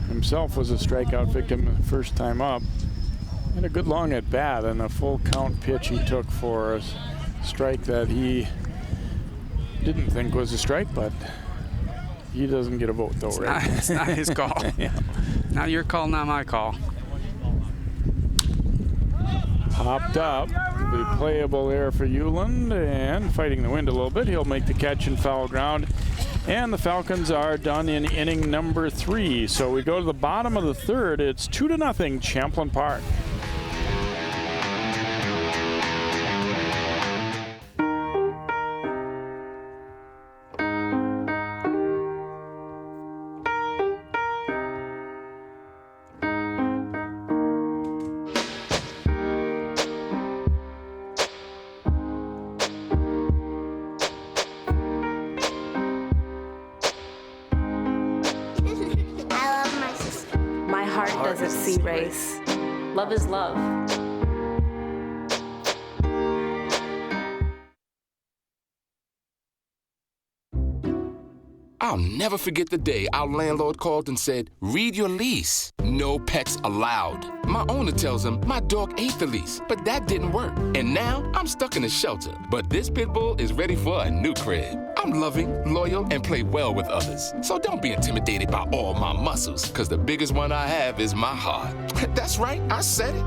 Speaker 1: himself was a strikeout victim the first time up, had a good long at bat, and a full count pitch he took for a strike that he didn't think was a strike, but he doesn't get a vote though, right?
Speaker 2: It's not his call.
Speaker 1: Yeah.
Speaker 2: Not your call, not my call.
Speaker 1: Popped up, will be playable there for Euland, and fighting the wind a little bit, he'll make the catch in foul ground. And the Falcons are done in inning number 3. So we go to the bottom of the 3rd. It's 2-0 Champlin Park.
Speaker 14: Race. Love is love.
Speaker 15: I'll never forget the day our landlord called and said, read your lease. No pets allowed. My owner tells him my dog ate the lease, but that didn't work. And now I'm stuck in a shelter. But this pit bull is ready for a new crib. I'm loving, loyal, and play well with others. So don't be intimidated by all my muscles, because the biggest one I have is my heart. That's right, I said it.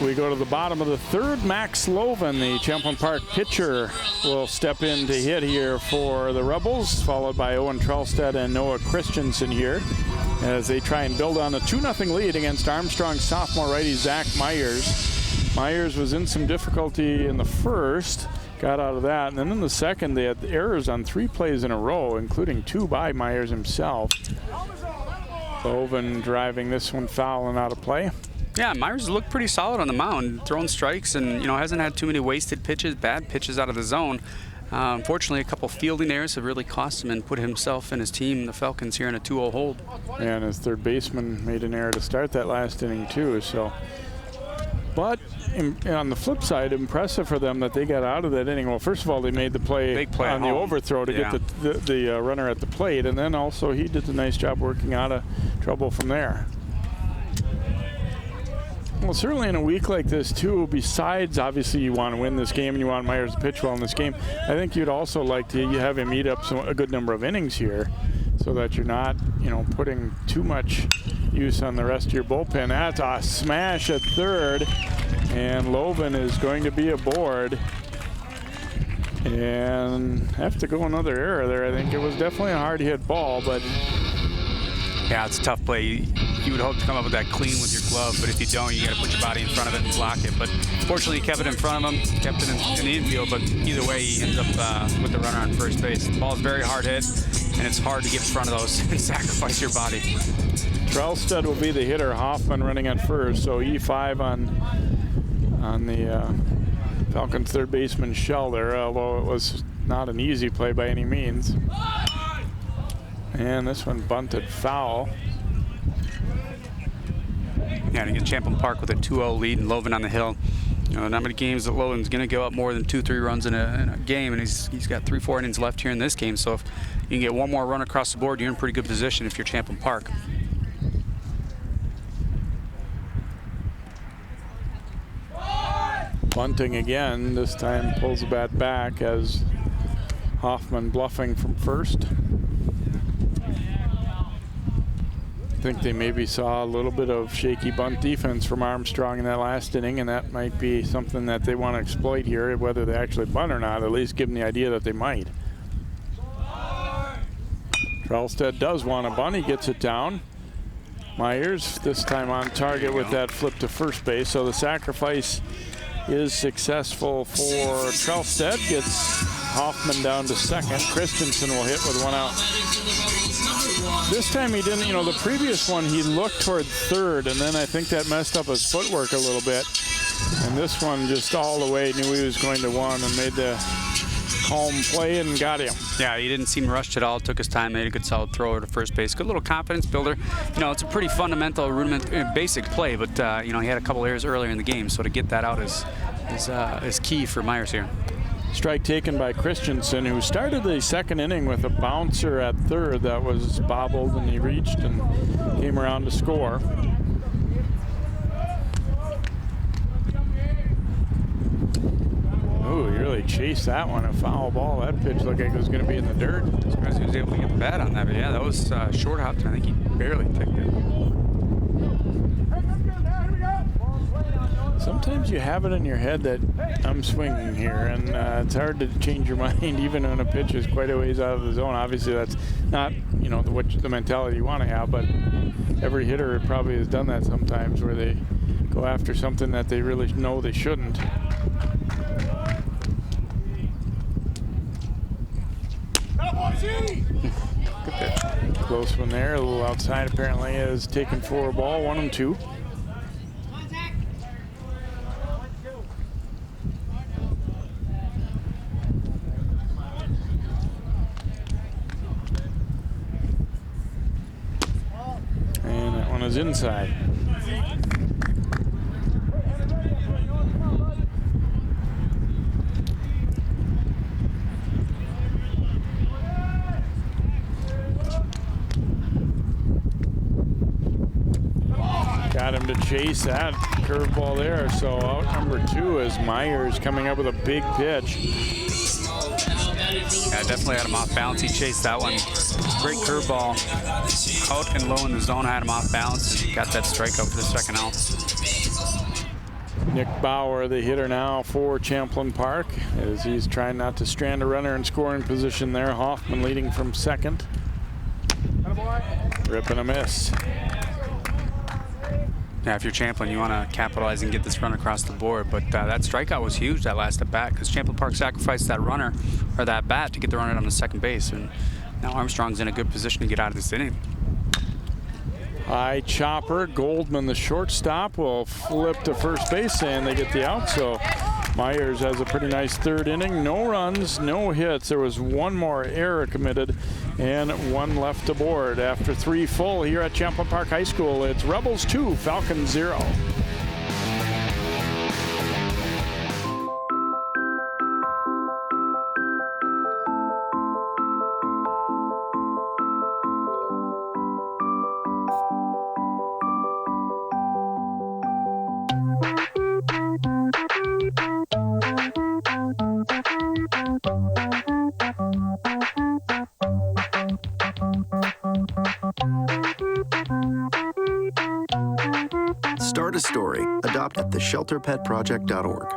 Speaker 1: We go to the bottom of the 3rd. Max Loven, the Champlin Park pitcher, will step in to hit here for the Rebels, followed by Owen Trelstad and Noah Christensen here as they try and build on a 2-0 lead against Armstrong sophomore righty Zach Myers. Myers was in some difficulty in the first, got out of that, and then in the second they had errors on 3 plays in a row, including 2 by Myers himself. Loven driving this one foul and out of play.
Speaker 2: Yeah, Myers looked pretty solid on the mound, throwing strikes, and hasn't had too many wasted pitches, bad pitches out of the zone. Unfortunately, a couple fielding errors have really cost him and put himself and his team, the Falcons, here in a 2-0 hold.
Speaker 1: And his third baseman made an error to start that last inning too. So, but on the flip side, impressive for them that they got out of that inning. Well, first of all, they made the play on the overthrow to get the runner at the plate, and then also he did a nice job working out of trouble from there. Well, certainly in a week like this, too, besides obviously you want to win this game and you want Myers to pitch well in this game, I think you'd also like to have him eat up a good number of innings here so that you're not, putting too much use on the rest of your bullpen. That's a smash at 3rd, and Loven is going to be aboard. And have to go another error there. I think it was definitely a hard hit ball, but
Speaker 2: yeah, it's a tough play. You would hope to come up with that clean with your glove, but if you don't, you got to put your body in front of it and block it. But fortunately, he kept it in front of him, kept it in the infield, but either way, he ends up with the runner on first base. The ball is very hard hit, and it's hard to get in front of those and sacrifice your body.
Speaker 1: Trelstad will be the hitter, Hoffman running at first, so E5 on the Falcons' third baseman Shell there, although it was not an easy play by any means. And this one bunted foul.
Speaker 2: Yeah, to get Champlin Park with a 2-0 lead and Loven on the hill. Not many games that Loven's going to give up more than 2-3 runs in a game, and he's got 3-4 innings left here in this game. So if you can get one more run across the board, you're in pretty good position if you're Champlin Park.
Speaker 1: Bunting again, this time pulls the bat back as Hoffman bluffing from first. I think they maybe saw a little bit of shaky bunt defense from Armstrong in that last inning, and that might be something that they want to exploit here, whether they actually bunt or not, at least give them the idea that they might. Trelstead does want a bunt, he gets it down. Myers this time on target with that flip to first base, so the sacrifice is successful for Trelstead, gets Hoffman down to second. Christensen will hit with one out. This time he didn't, you know, the previous one he looked toward third, and then I think that messed up his footwork a little bit. And this one just all the way knew he was going to one and made the calm play and got him.
Speaker 2: Yeah, he didn't seem rushed at all. Took his time, made a good solid throw to first base. Good little confidence builder. You know, it's a pretty fundamental, basic play, but you know, he had a couple errors earlier in the game, so to get that out is key for Myers here.
Speaker 1: Strike taken by Christensen, who started the second inning with a bouncer at third that was bobbled, and he reached and came around to score. Ooh, he really chased that one, a foul ball. That pitch looked like it was going to be in the dirt.
Speaker 2: Surprised he was able to get the bat on that, but yeah, that was short hopped, and I think he barely ticked it.
Speaker 1: Sometimes you have it in your head that I'm swinging here, and it's hard to change your mind even when a pitch is quite a ways out of the zone. Obviously, that's not, you know, the mentality you want to have, but every hitter probably has done that sometimes, where they go after something that they really know they shouldn't.
Speaker 2: Good pitch.
Speaker 1: Close one there, a little outside apparently, is taken for a ball, 1-2. And that one is inside. Got him to chase that curveball there. So out number 2 is Myers coming up with a big pitch.
Speaker 2: Yeah, definitely had him off balance. He chased that one. Great curveball. Out and low in the zone, had him off balance, and got that strikeout for the second out.
Speaker 1: Nick Bauer, the hitter now for Champlin Park, as he's trying not to strand a runner in scoring position there. Hoffman leading from second. Rip and a miss.
Speaker 2: Yeah, if you're Champlin, you want to capitalize and get this run across the board. But that strikeout was huge that last at bat, because Champlin Park sacrificed that runner, or that bat, to get the runner on the second base. And now Armstrong's in a good position to get out of this inning.
Speaker 1: High chopper. Goldman, the shortstop, will flip to first base, and they get the out. So Myers has a pretty nice third inning. No runs, no hits. There was one more error committed and one left aboard. After 3 full here at Champlin Park High School, it's Rebels 2, Falcons 0.
Speaker 16: Start a story. Adopt at theshelterpetproject.org.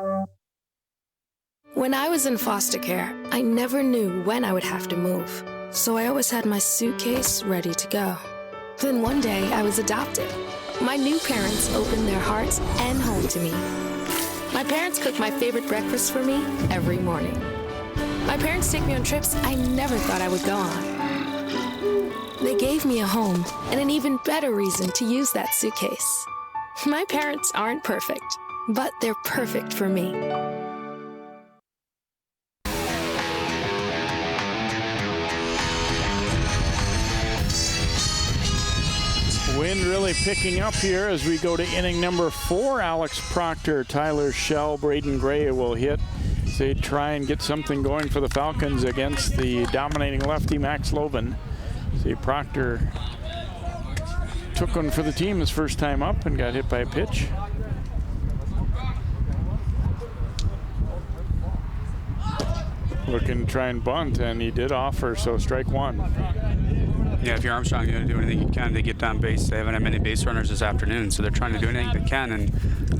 Speaker 17: When I was in foster care, I never knew when I would have to move, so I always had my suitcase ready to go. Then one day, I was adopted. My new parents opened their hearts and home to me. My parents cook my favorite breakfast for me every morning. My parents take me on trips I never thought I would go on. They gave me a home and an even better reason to use that suitcase. My parents aren't perfect, but they're perfect for me.
Speaker 1: Wind really picking up here as we go to inning number 4. Alex Proctor, Tyler Schell, Braden Gray will hit. They try and get something going for the Falcons against the dominating lefty Max Loven. See, Proctor took one for the team his first time up and got hit by a pitch. looking to try and bunt, and he did offer, so strike one.
Speaker 2: Yeah, if you're Armstrong, you're going to do anything you can to get down base. They haven't had many base runners this afternoon, so they're trying to do anything they can, and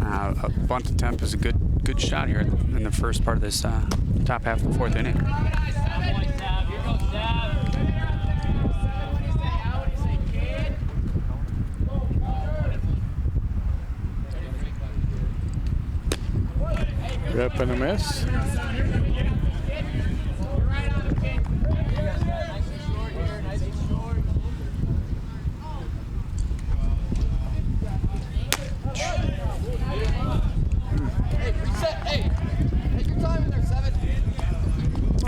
Speaker 2: a bunt attempt is a good shot here in the first part of this top half of the fourth inning.
Speaker 1: Rip and a miss.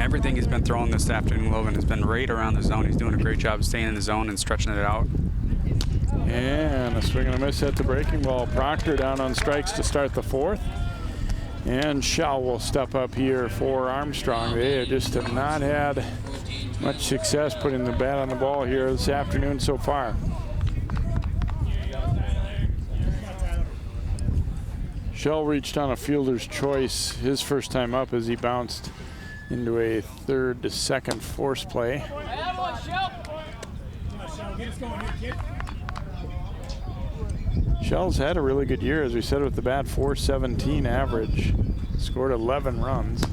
Speaker 2: Everything he's been throwing this afternoon, Logan, has been right around the zone. He's doing a great job staying in the zone and stretching it out.
Speaker 1: And a swing and a miss at the breaking ball. Proctor down on strikes to start the fourth. And Shell will step up here for Armstrong. They just have not had much success putting the bat on the ball here this afternoon so far. Shell reached on a fielder's choice his first time up as he bounced into a third to second force play. Shell's had a really good year, as we said, with the bat, .417 average. Scored 11 runs.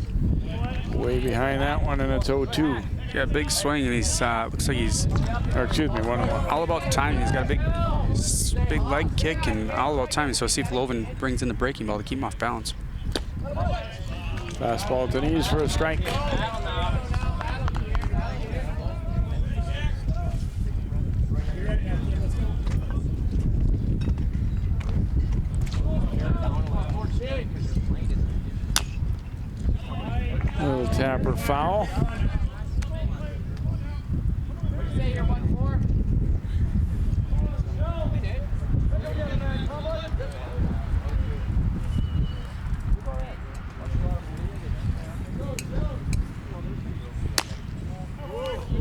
Speaker 1: Way behind that one, and it's 0-2.
Speaker 2: Yeah, big swing, and he's looks like he's,
Speaker 1: or excuse me, 1-1.
Speaker 2: All about timing. He's got a big leg kick and all about timing. So see if Loven brings in the breaking ball to keep him off balance.
Speaker 1: Fastball to knees for a strike. Little tapper foul.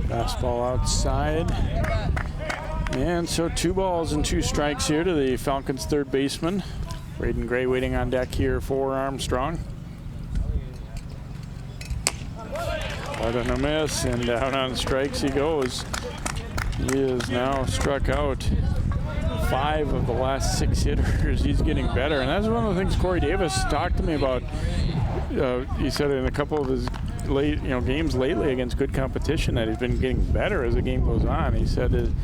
Speaker 1: Fastball outside. And so 2 balls and 2 strikes here to the Falcons' third baseman. Braden Gray waiting on deck here for Armstrong. But a miss, and down on strikes he goes. He is now struck out 5 of the last 6 hitters. He's getting better, and that's one of the things Corey Davis talked to me about. He said in a couple of his games lately against good competition that he's been getting better as the game goes on. He said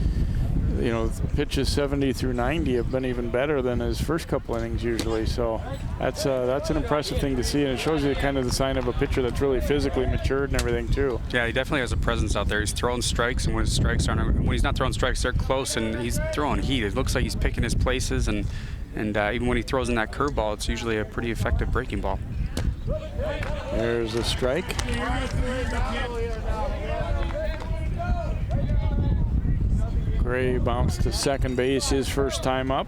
Speaker 1: pitches 70 through 90 have been even better than his first couple innings usually. So that's an impressive thing to see, and it shows you kind of the sign of a pitcher that's really physically matured and everything too.
Speaker 2: Yeah, he definitely has a presence out there. He's throwing strikes, and when he's not throwing strikes, they're close, and he's throwing heat. It looks like he's picking his places, and even when he throws in that curveball, it's usually a pretty effective breaking ball.
Speaker 1: There's a strike. Gray bounced to second base his first time up.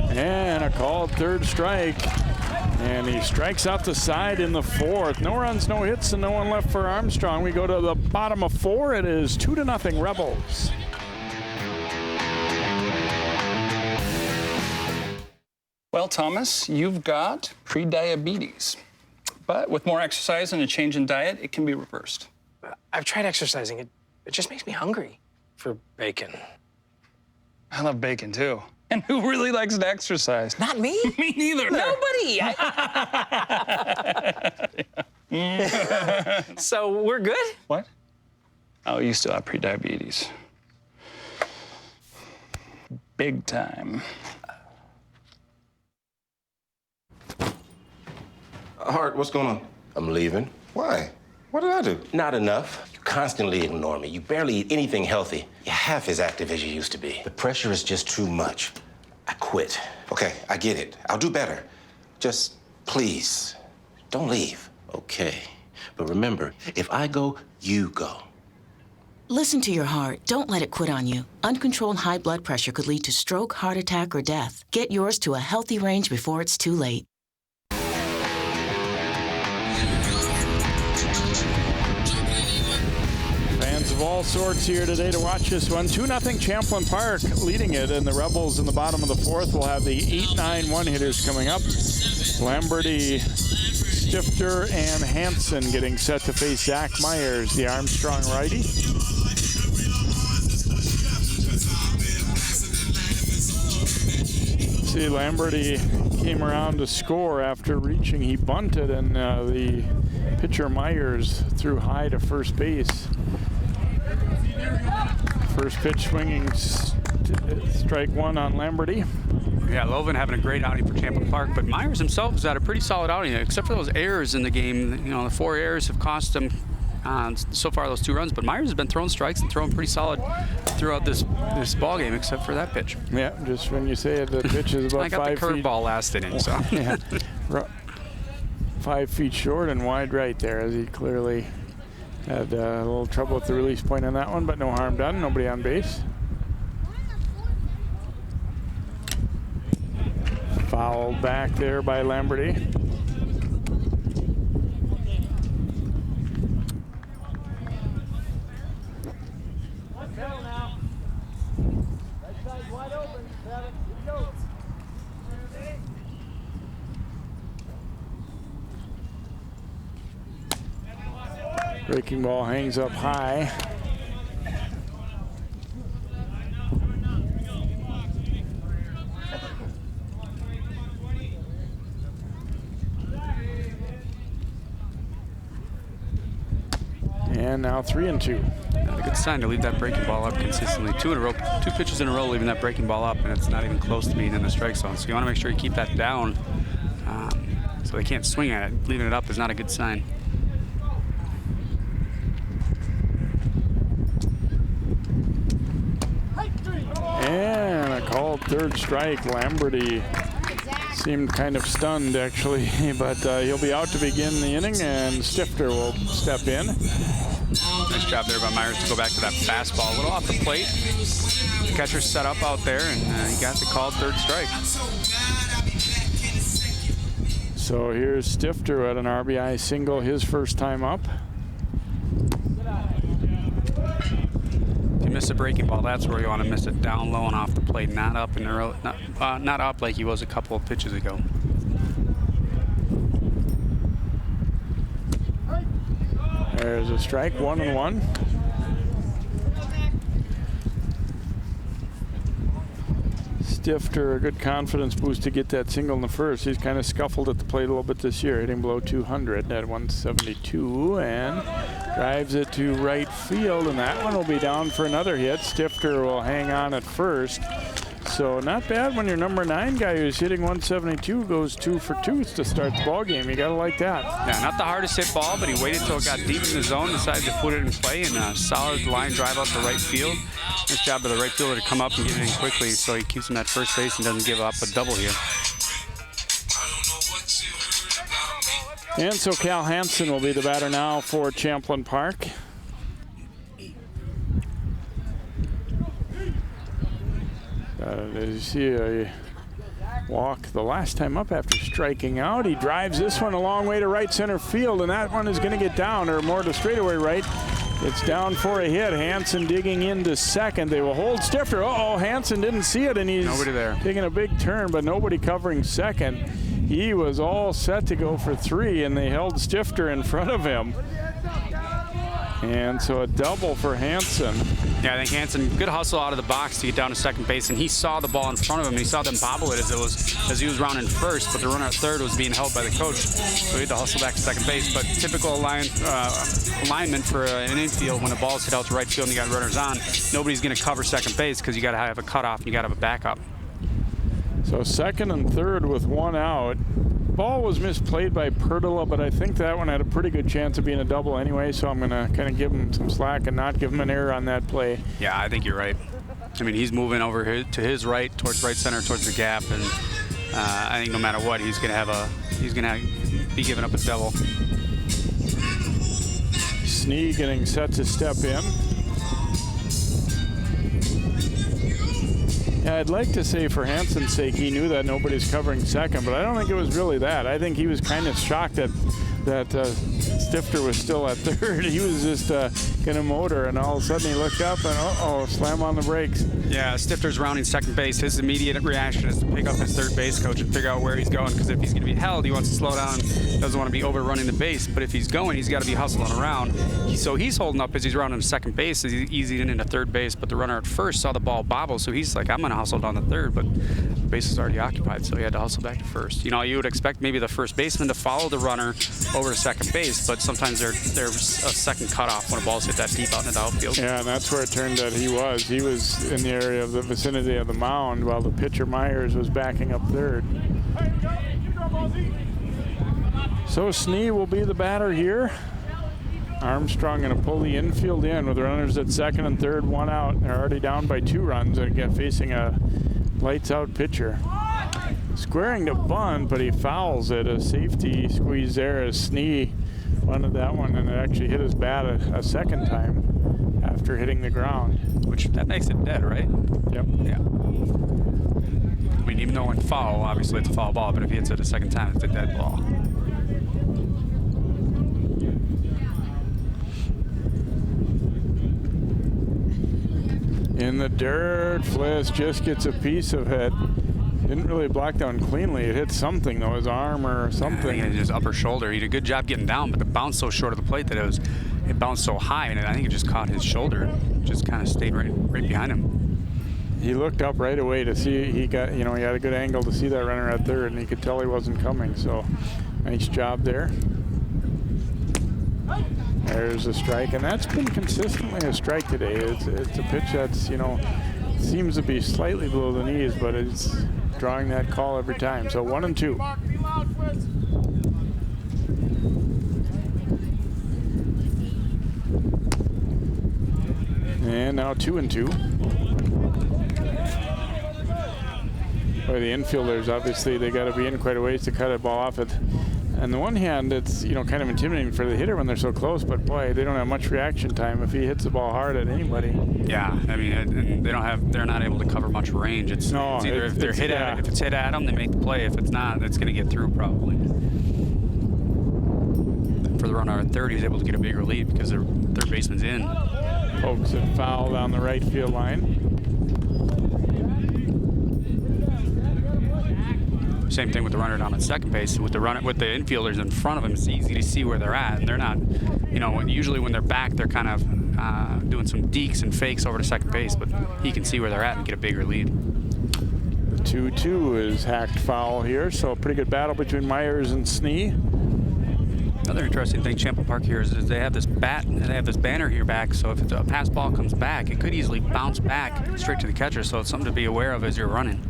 Speaker 1: And a called third strike. And he strikes out the side in the fourth. No runs, no hits, and no one left for Armstrong. We go to the bottom of 4. It is 2-0 Rebels.
Speaker 18: Well, Thomas, you've got prediabetes. But with more exercise and a change in diet, it can be reversed.
Speaker 19: I've tried exercising. It just makes me hungry for bacon.
Speaker 18: I love bacon, too. And who really likes to exercise?
Speaker 19: Not me.
Speaker 18: Me neither.
Speaker 19: Nobody. So we're good?
Speaker 18: What? Oh, you still have prediabetes. Big time.
Speaker 20: Hart, what's going on?
Speaker 6: I'm leaving.
Speaker 20: Why? What did I do?
Speaker 6: Not enough. You constantly ignore me. You barely eat anything healthy. You're half as active as you used to be. The pressure is just too much. I quit.
Speaker 20: Okay, I get it. I'll do better. Just please, don't leave.
Speaker 6: Okay. But remember, if I go, you go.
Speaker 21: Listen to your heart. Don't let it quit on you. Uncontrolled high blood pressure could lead to stroke, heart attack, or death. Get yours to a healthy range before it's too late.
Speaker 1: Fans of of all sorts here today to watch this one. 2-0 Champlin Park leading it, and the Rebels in the bottom of the fourth will have the 8-9 one-hitters coming up. Lamberty, Stifter, and Hansen getting set to face Zach Myers, the Armstrong righty. See, Lamberty came around to score after reaching. He bunted, and the pitcher Myers threw high to first base. First pitch swinging, strike one on Lamberty.
Speaker 2: Yeah, Loven having a great outing for Champlin Park, but Myers himself has had a pretty solid outing, except for those errors in the game. You know, the 4 errors have cost him so far those 2 runs, but Myers has been throwing strikes and throwing pretty solid throughout this ball game, except for that pitch.
Speaker 1: Yeah, just when you say it, the pitch is about 5 feet.
Speaker 2: I got the curveball last inning, so.
Speaker 1: Yeah, 5 feet short and wide right there, as he clearly had a little trouble with the release point on that one, but no harm done, nobody on base. Fouled back there by Lamberty. Breaking ball hangs up high. And now 3-2.
Speaker 2: Not a good sign to leave that breaking ball up consistently. 2 pitches in a row leaving that breaking ball up, and it's not even close to being in the strike zone. So you want to make sure you keep that down so they can't swing at it. Leaving it up is not a good sign.
Speaker 1: And a called third strike. Lamberty seemed kind of stunned, actually, but he'll be out to begin the inning, and Stifter will step in.
Speaker 2: Nice job there by Myers to go back to that fastball. A little off the plate. The catcher set up out there, and he got the called third strike.
Speaker 1: So here's Stifter at an RBI single, his first time up.
Speaker 2: You miss a breaking ball, that's where you want to miss it down low and off the plate, not up in the row, not up like he was a couple of pitches ago.
Speaker 1: There's a strike, 1-1. Stifter, a good confidence boost to get that single in the first. He's kind of scuffled at the plate a little bit this year, hitting below 200 at 172, and drives it to right field, and that one will be down for another hit. Stifter will hang on at first. So not bad when your number 9 guy who's hitting 172 goes 2 for 2 to start the ball game. You gotta like that.
Speaker 2: Yeah, not the hardest hit ball, but he waited till it got deep in the zone, decided to put it in play, and a solid line drive out to right field. Nice job of the right fielder to come up and get it in quickly, so he keeps him at first base and doesn't give up a double here.
Speaker 1: And so Cal Hansen will be the batter now for Champlin Park. As you see a walk the last time up after striking out. He drives this one a long way to right center field, and that one is going to get down, or more to straightaway right. It's down for a hit. Hansen digging into second. They will hold Stifter. Uh-oh, Hansen didn't see it, and he's
Speaker 2: nobody there.
Speaker 1: Taking a big turn, but nobody covering second. He was all set to go for 3, and they held Stifter in front of him. And so a double for Hansen.
Speaker 2: Yeah, I think Hansen, good hustle out of the box to get down to second base, and he saw the ball in front of him, and he saw them bobble it as he was rounding first, but the runner at third was being held by the coach, so he had to hustle back to second base. But typical alignment for an infield, when the ball's hit out to right field and you got runners on, nobody's going to cover second base because you got to have a cutoff and you got to have a backup.
Speaker 1: So second and third with 1 out. Ball was misplayed by Perdola, but I think that one had a pretty good chance of being a double anyway, so I'm going to kind of give him some slack and not give him an error on that play.
Speaker 2: Yeah, I think you're right. I mean, he's moving over to his right, towards right center, towards the gap, and I think no matter what, he's going to be giving up a double.
Speaker 1: Snee getting set to step in. Yeah, I'd like to say for Hansen's sake he knew that nobody's covering second, but I don't think it was really that. I think he was kind of shocked that Stifter was still at third. He was just in a motor, and all of a sudden he looked up and slam on the brakes.
Speaker 2: Yeah, Stifter's rounding second base. His immediate reaction is to pick up his third base coach and figure out where he's going, because if he's going to be held, he wants to slow down, doesn't want to be overrunning the base, but if he's going, he's got to be hustling around. So he's holding up as he's rounding second base, as he's easing into third base, but the runner at first saw the ball bobble, so he's like, I'm going to hustle down the third, but the base is already occupied, so he had to hustle back to first. You know, you would expect maybe the first baseman to follow the runner over to second base, but sometimes there's a second cutoff when a ball's hit that deep out into the outfield.
Speaker 1: Yeah, and that's where it turned out he was. He was in the area of the vicinity of the mound while the pitcher Myers was backing up third. So Snee will be the batter here. Armstrong going to pull the infield in with runners at second and third, one out. They're already down by 2 runs, and again facing a lights-out pitcher. Squaring to bunt, but he fouls it. A safety squeeze there as Snee wanted that one, and it actually hit his bat a second time after hitting the ground.
Speaker 2: Which, that makes it dead, right?
Speaker 1: Yep.
Speaker 2: Yeah. I mean, even though when foul, obviously it's a foul ball, but if he hits it a second time, it's a dead ball.
Speaker 1: In the dirt, Fliss just gets a piece of it. Didn't really block down cleanly. It hit something though, his arm or something.
Speaker 2: I think his upper shoulder. He did a good job getting down, but the bounce so short of the plate that it bounced so high, and I think it just caught his shoulder. Just kind of stayed right behind him.
Speaker 1: He looked up right away to see he had a good angle to see that runner at third, and he could tell he wasn't coming. So nice job there. There's a strike, and that's been consistently a strike today. It's a pitch that's, seems to be slightly below the knees, but it's drawing that call every time. So 1-2. And now 2-2. Boy, the infielders, obviously, they got to be in quite a ways to cut a ball off it. On the one hand, it's kind of intimidating for the hitter when they're so close, but boy, they don't have much reaction time if he hits the ball hard at anybody.
Speaker 2: Yeah, I mean, they're not able to cover much range. It's either if it's hit at them, they make the play. If it's not, it's going to get through probably. For the runner at third, he's able to get a bigger lead because their third baseman's in.
Speaker 1: Pokes it foul down the right field line.
Speaker 2: Same thing with the runner down at second base. With the infielders in front of him, it's easy to see where they're at. And they're not, usually when they're back, they're kind of doing some deeks and fakes over to second base, but he can see where they're at and get a bigger lead.
Speaker 1: The 2-2 is hacked foul here, so a pretty good battle between Myers and Snee.
Speaker 2: Another interesting thing, Champlin Park here, is they have this banner here back, so if a pass ball comes back, it could easily bounce back straight to the catcher, so it's something to be aware of as you're running.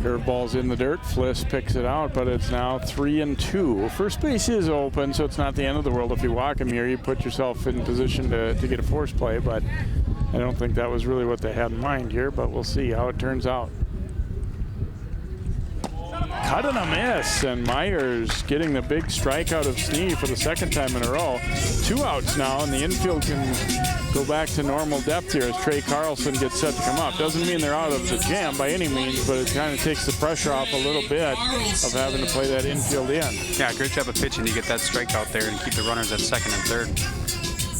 Speaker 1: Curveball's in the dirt. Fliss picks it out, but it's now 3-2. First base is open, so it's not the end of the world. If you walk him here, you put yourself in position to get a force play, but I don't think that was really what they had in mind here, but we'll see how it turns out. Cut and a miss, and Myers getting the big strikeout of Snee for the second time in a row. 2 outs now, and the infield can go back to normal depth here as Trey Carlson gets set to come up. Doesn't mean they're out of the jam by any means, but it kind of takes the pressure off a little bit of having to play that infield in.
Speaker 2: Yeah, great job of pitching to get that strikeout there and keep the runners at second and third.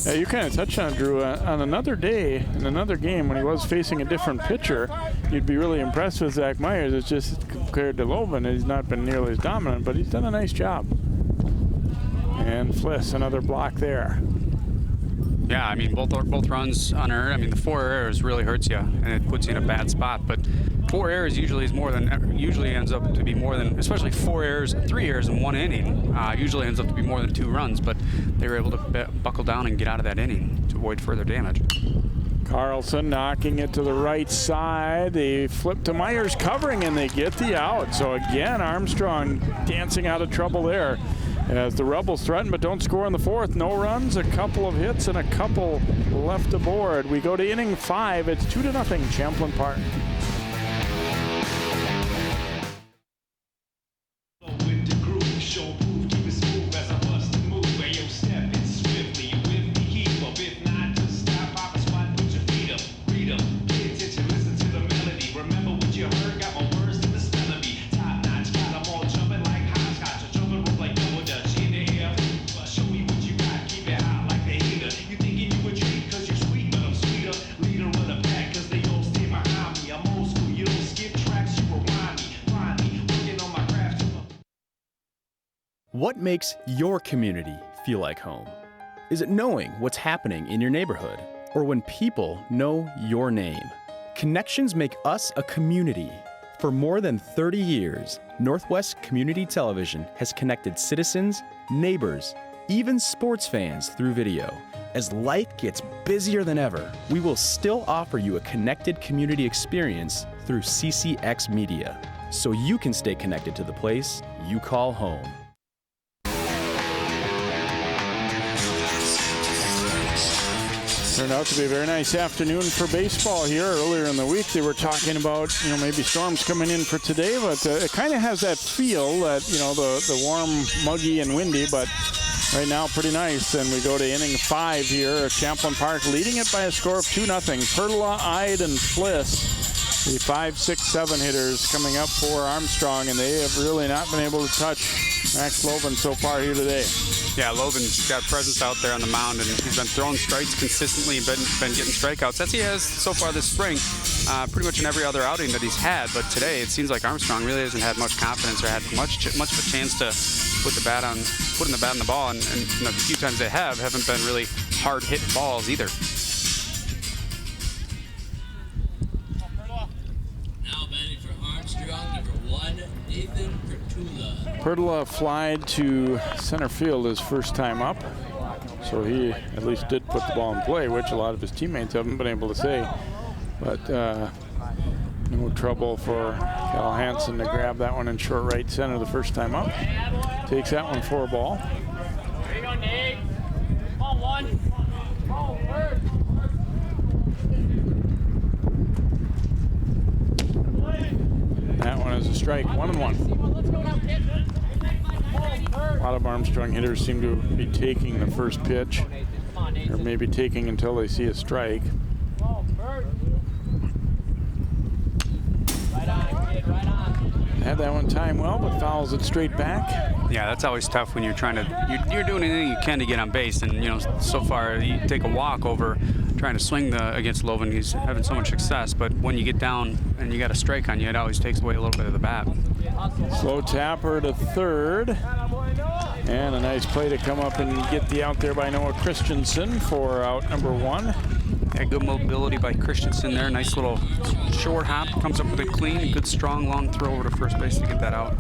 Speaker 1: Yeah, you kind of touched on it, Drew. On another day, in another game, when he was facing a different pitcher, you'd be really impressed with Zach Myers. It's just compared to Loban, he's not been nearly as dominant, but he's done a nice job. And Fliss, another block there.
Speaker 2: Yeah, I mean, both runs unearned. I mean, the 4 errors really hurts you, and it puts you in a bad spot. But 4 errors usually ends up to be more than, especially 3 errors in 1 inning, usually ends up to be more than 2 runs. But they were able to buckle down and get out of that inning to avoid further damage.
Speaker 1: Carlson knocking it to the right side. They flip to Myers covering, and they get the out. So again, Armstrong dancing out of trouble there. As the Rebels threaten but don't score in the 4th. No runs, a couple of hits, and a couple left aboard. We go to inning 5. It's 2-0 Champlin Park.
Speaker 8: What makes your community feel like home? Is it knowing what's happening in your neighborhood, or when people know your name? Connections make us a community. For more than 30 years, Northwest Community Television has connected citizens, neighbors, even sports fans through video. As life gets busier than ever, we will still offer you a connected community experience through CCX Media, so you can stay connected to the place you call home.
Speaker 1: Turned out to be a very nice afternoon for baseball here. Earlier in the week, they were talking about, maybe storms coming in for today, but it kind of has that feel that, the warm, muggy, and windy, but right now pretty nice. And we go to inning 5 here at Champlin Park, leading it by a score of 2-0. Pertula, Ide, and Fliss, the 5, 6, 7 hitters coming up for Armstrong, and they have really not been able to touch Max Loban so far here today.
Speaker 2: Yeah, Loban's got presence out there on the mound, and he's been throwing strikes consistently and been getting strikeouts, as he has so far this spring, pretty much in every other outing that he's had. But today, it seems like Armstrong really hasn't had much confidence or had much of a chance to putting the bat on the ball, and the few times they haven't been really hard hit balls either.
Speaker 3: Now batting for Armstrong, number 1, Nathan Pertula.
Speaker 1: Pertula flied to center field his first time up, so he at least did put the ball in play, which a lot of his teammates haven't been able to say. But no trouble for Cal Hansen to grab that one in short right center the first time up. Takes that one for a ball.
Speaker 5: There you go, Nate. Come on, one. Come on, third.
Speaker 1: That one is a strike, 1-1.
Speaker 5: Let's go now, kid.
Speaker 1: A lot of Armstrong hitters seem to be taking the first pitch, or maybe taking until they see a strike. Had that one timed well, but fouls it straight back.
Speaker 2: Yeah, that's always tough when you're you're doing anything you can to get on base, and so far you take a walk over trying to swing against Loban. He's having so much success, but when you get down and you got a strike on you, it always takes away a little bit of the bat.
Speaker 1: Slow tapper to third, and a nice play to come up and get the out there by Noah Christensen for out number 1.
Speaker 2: Yeah, good mobility by Christensen there. Nice little short hop. Comes up with a clean, good, strong, long throw over to first base to get that out.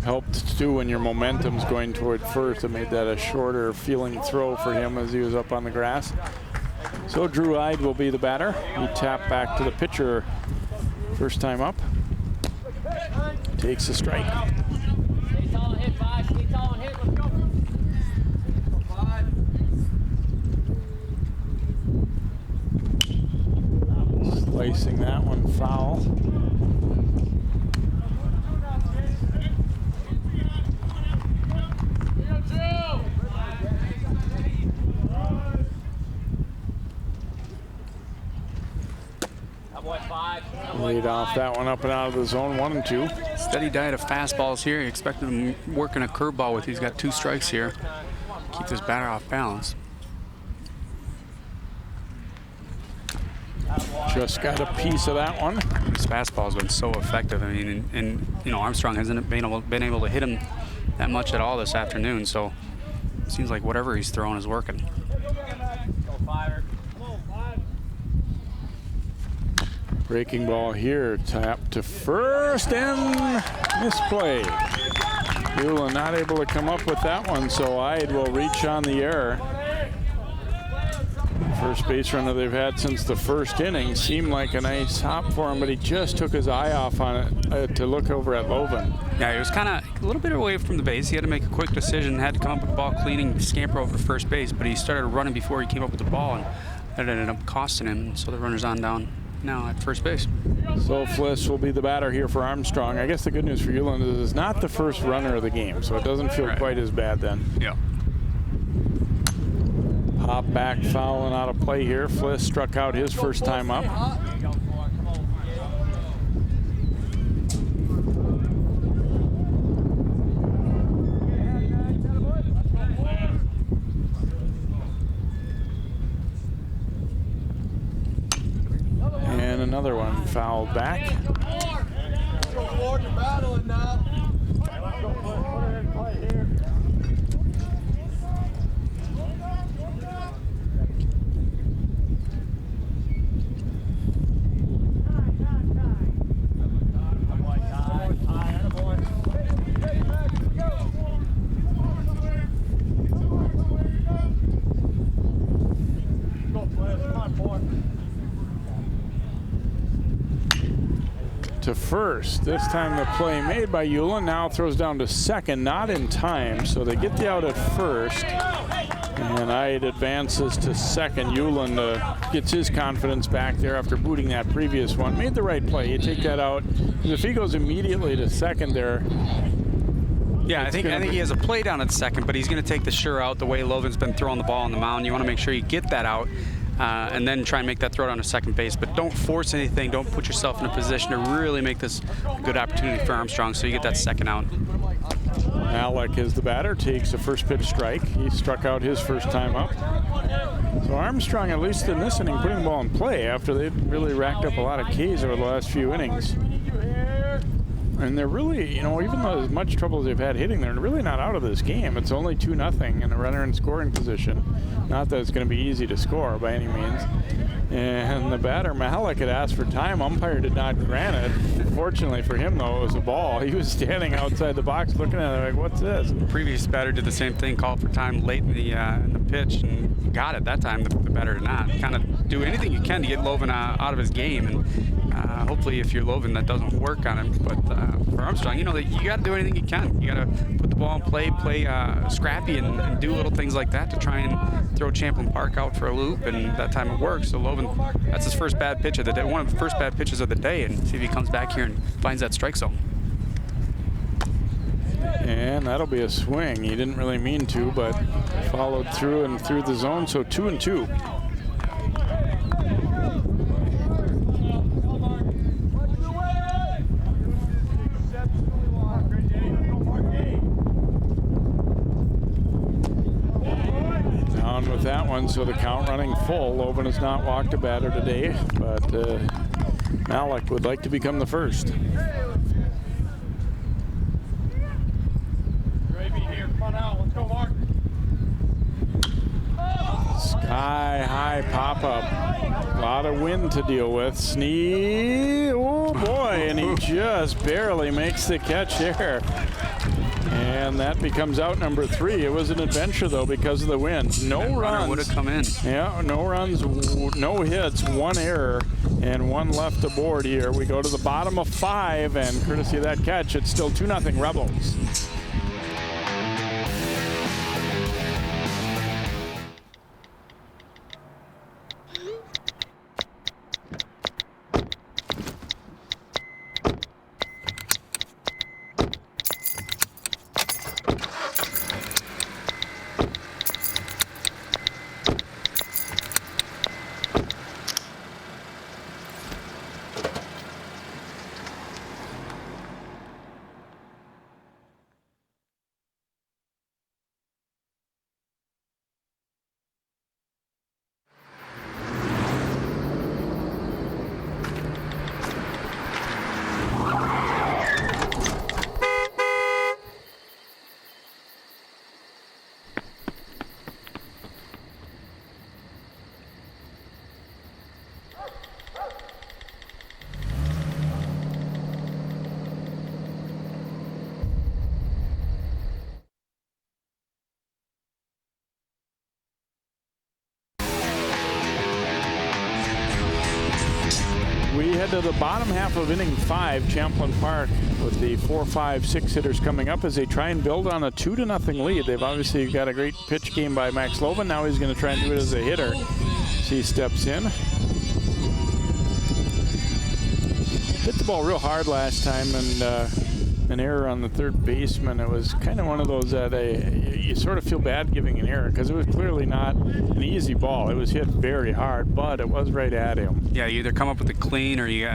Speaker 1: Helped too when your momentum's going toward first. It made that a shorter feeling throw for him as he was up on the grass. So Drew Ide will be the batter. He tapped back to the pitcher first time up. Takes a strike.
Speaker 5: Stay tall and hit, 5. Stay tall and hit. Let's go.
Speaker 1: Slicing that one foul. Lead off that one up and out of the zone, 1-2.
Speaker 2: Steady diet of fastballs here. You expected him working a curveball with. He's got 2 strikes here. Keep this batter off balance.
Speaker 1: Just got a piece of that one.
Speaker 2: His fastball's been so effective. I mean, and Armstrong hasn't been able to hit him that much at all this afternoon. So it seems like whatever he's throwing is working.
Speaker 1: Breaking ball here, tap to first and misplay. Hewlin not able to come up with that one, so Ide will reach on the error. First base runner they've had since the first inning. Seemed like a nice hop for him, but he just took his eye off on it to look over at Loban.
Speaker 2: Yeah, he was kind of a little bit away from the base. He had to make a quick decision, had to come up with the ball cleaning, scamper over to first base, but he started running before he came up with the ball, and that ended up costing him. So the runner's on down now at first base.
Speaker 1: So Fliss will be the batter here for Armstrong. I guess the good news for Hewlin is it's not the first runner of the game, so it doesn't feel quite as bad then.
Speaker 2: Yeah.
Speaker 1: Hop back, fouling out of play here. Fliss struck out his first time up. And another one fouled back.
Speaker 5: Go forward, you're battling now.
Speaker 1: to first. This time the play made by Ulan, now throws down to second, not in time, so they get the out at first. And Ide advances to second. Ulan gets his confidence back there after booting that previous one. Made the right play. You take that out. If he goes immediately to second there.
Speaker 2: Yeah, I think he has a play down at second, but he's going to take the sure out the way Lovin's been throwing the ball on the mound. You want to make sure you get that out and then try and make that throw down to second base. But don't force anything. Don't put yourself in a position to really make this a good opportunity for Armstrong so you get that second out.
Speaker 1: Alec, as the batter, takes a first pitch strike. He struck out his first time up. So Armstrong, at least in this inning, putting the ball in play after they've really racked up a lot of Ks over the last few innings. And they're really, you know, even though as much trouble as they've had hitting, they're really not out of this game. It's only 2-0 and a runner in scoring position. Not that it's going to be easy to score by any means. And the batter, Mahalik, had asked for time. Umpire did not grant it. Fortunately for him, though, it was a ball. He was standing outside the box looking at it like, what's this?
Speaker 2: The previous batter did the same thing, called for time late in the pitch, and got it that time. The batter did not. Kind of do anything you can to get Lovin out of his game. And hopefully, if you're Lovin, that doesn't work on him. But for Armstrong, you know, you got to do anything you can. You got to put the ball in play scrappy, and do little things like that to try and throw Champlin Park out for a loop. And that time it works. So Lovin, that's his first bad pitch of the day, one of the first bad pitches of the day, and see if he comes back here and finds that strike zone.
Speaker 1: And that'll be a swing. He didn't really mean to, but followed through and through the zone. So 2-2. Down with that one, so the count running full. Lovin has not walked a batter today, but Malik would like to become the first. Sky high pop up. A lot of wind to deal with. Oh boy, and he just barely makes the catch there. And that becomes out number 3. It was an adventure though because of the wind. No runs.
Speaker 2: Would have come in.
Speaker 1: Yeah, no runs, no hits, 1 error, and 1 left aboard here. We go to the bottom of 5, and courtesy of that catch, it's still 2-0 Rebels. We head to the bottom half of inning 5, Champlin Park, with the 4, 5, 6 hitters coming up as they try and build on a 2-0 lead. They've obviously got a great pitch game by Max Lovin. Now he's going to try and do it as a hitter. As he steps in. Hit the ball real hard last time, and an error on the third baseman. It was kind of one of those that you sort of feel bad giving an error because it was clearly not an easy ball. It was hit very hard, but it was right at him.
Speaker 2: Yeah, you either come up with a clean or you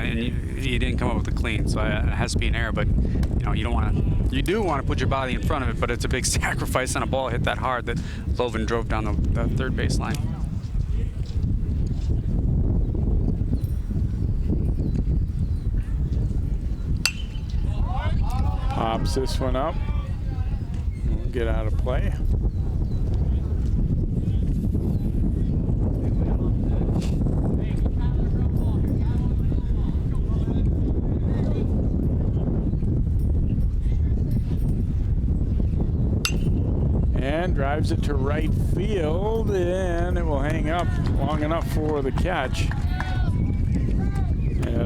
Speaker 2: didn't come up with a clean, so it has to be an error. But you know, you do want to put your body in front of it, but it's a big sacrifice on a ball hit that hard that Lovin drove down the third baseline.
Speaker 1: Pops this one up. We'll get out of play. And drives it to right field, and it will hang up long enough for the catch.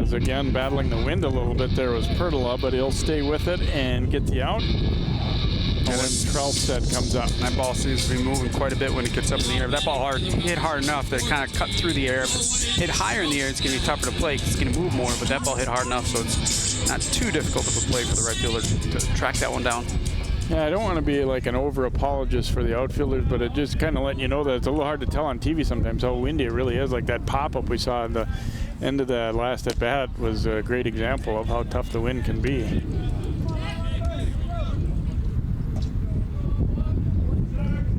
Speaker 1: as again battling the wind a little bit there was Pertola, but he'll stay with it and get the out. And when Trelstead comes up.
Speaker 2: That ball seems to be moving quite a bit when it gets up in the air. If that ball hit hard enough that it kind of cut through the air. If it's hit higher in the air, it's going to be tougher to play because it's going to move more, but that ball hit hard enough, so it's not too difficult of a play for the right fielder to track that one down.
Speaker 1: Yeah, I don't want to be like an over-apologist for the outfielders, but it just kind of letting you know that it's a little hard to tell on TV sometimes how windy it really is. Like that pop-up we saw at the end of the last at-bat was a great example of how tough the wind can be.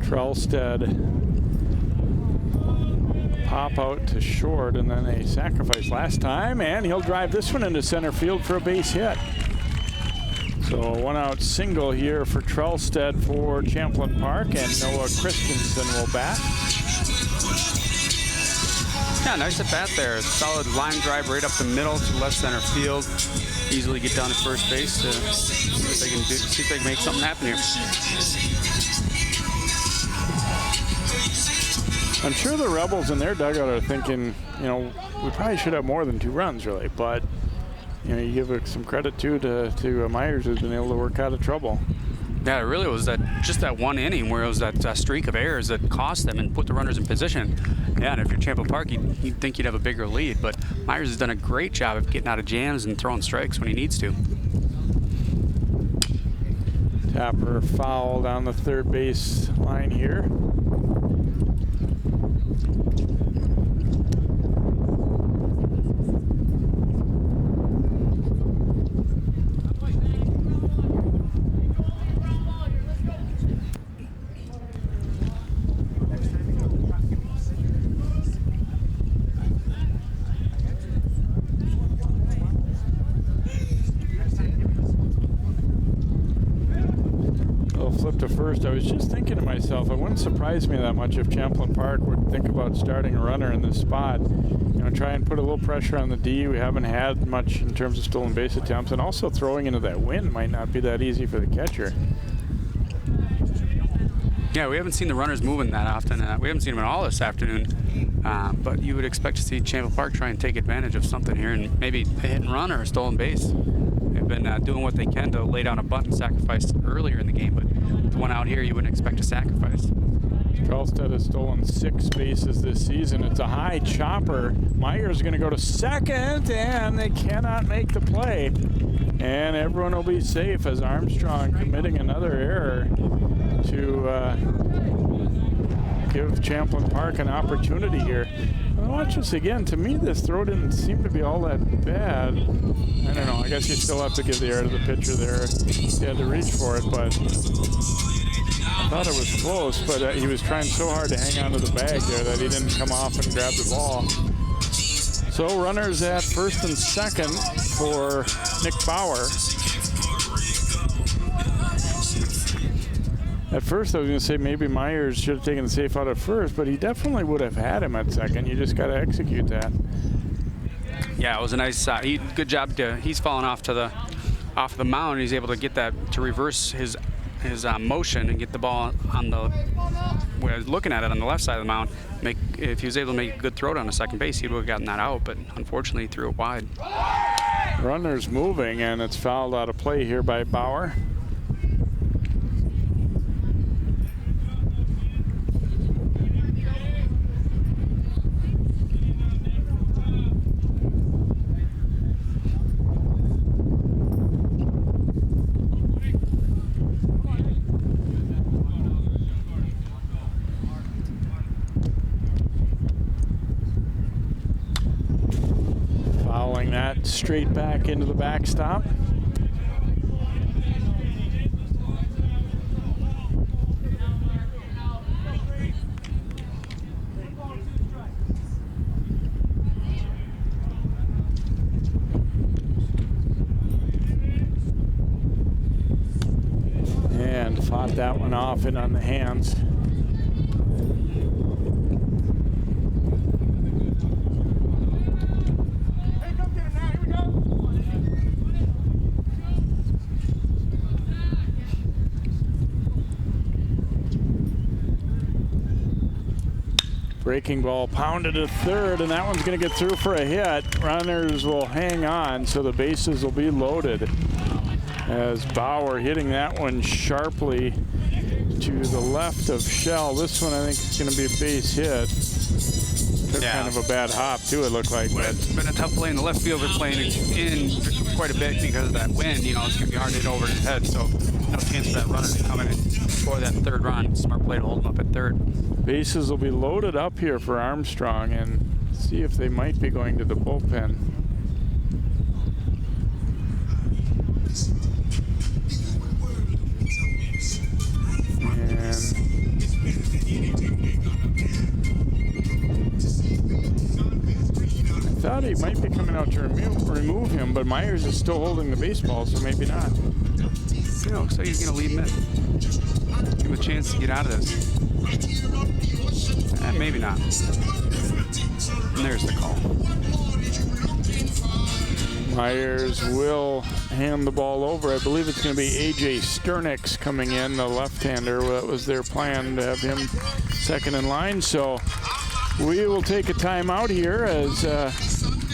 Speaker 1: Trelstead pop out to short, and then a sacrifice last time, and he'll drive this one into center field for a base hit. So a one-out single here for Trelstead for Champlin Park, and Noah Christensen will bat.
Speaker 2: Yeah, nice at bat there. Solid line drive right up the middle to left center field. Easily get down to first base to see if they can make something happen here.
Speaker 1: I'm sure the Rebels in their dugout are thinking, you know, we probably should have more than 2 runs, really. But, you know, you give some credit, too, to Myers, who's been able to work out of trouble.
Speaker 2: Yeah, it really was just that one inning where it was that streak of errors that cost them and put the runners in position. Yeah, and if you're Champlin Park, you'd think you'd have a bigger lead. But Myers has done a great job of getting out of jams and throwing strikes when he needs to.
Speaker 1: Tapper foul down the third base line here. To first, I was just thinking to myself, it wouldn't surprise me that much if Champlin Park would think about starting a runner in this spot. You know, try and put a little pressure on the D. We haven't had much in terms of stolen base attempts, and also throwing into that wind might not be that easy for the catcher.
Speaker 2: Yeah, we haven't seen the runners moving that often. We haven't seen them at all this afternoon. But you would expect to see Champlin Park try and take advantage of something here and maybe a hit and run or a stolen base. They've been doing what they can to lay down a bunt and sacrifice earlier in the game, but with one out here, you wouldn't expect a sacrifice.
Speaker 1: Trelstead has stolen 6 bases this season. It's a high chopper. Myers is going to go to second, and they cannot make the play. And everyone will be safe as Armstrong committing another error to give Champlin Park an opportunity here. Watch this again. To me, this throw didn't seem to be all that bad. I don't know. I guess you still have to give the air to the pitcher there. He had to reach for it, but I thought it was close. But he was trying so hard to hang onto the bag there that he didn't come off and grab the ball. So runners at first and second for Nick Bauer. At first, I was going to say maybe Myers should have taken the safe out at first, but he definitely would have had him at second. You just got to execute that.
Speaker 2: Yeah, it was a nice. Good job. He's fallen off the mound. He's able to get that to reverse his motion and get the ball on the. When I was looking at it on the left side of the mound, if he was able to make a good throw down to second base, he would have gotten that out. But unfortunately, he threw it wide.
Speaker 1: Runner's moving, and it's fouled out of play here by Bauer. That straight back into the backstop. And fought that one off and on the hands. Breaking ball pounded to third, and that one's going to get through for a hit. Runners will hang on, so the bases will be loaded. As Bauer hitting that one sharply to the left of Shell. This one I think is going to be a base hit. Took kind of a bad hop too, it looked like.
Speaker 2: But it's been a tough play in the left field. They're playing in quite a bit because of that wind. You know, it's going to be hard to hit over his head, so no chance of that runner to come in and score that third run. Smart play to hold him up at third.
Speaker 1: Bases will be loaded up here for Armstrong, and see if they might be going to the bullpen. And I thought he might be coming out to remove him, but Myers is still holding the baseball, so maybe not.
Speaker 2: You know, so he's going to leave him in. Give him a chance to get out of this. Maybe not. And there's the call.
Speaker 1: Myers will hand the ball over. I believe it's going to be A.J. Sternix coming in, the left-hander. That was their plan, to have him second in line. So we will take a timeout here as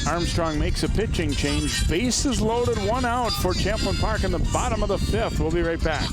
Speaker 1: Armstrong makes a pitching change. Bases loaded, one out for Champlin Park in the bottom of the fifth. We'll be right back.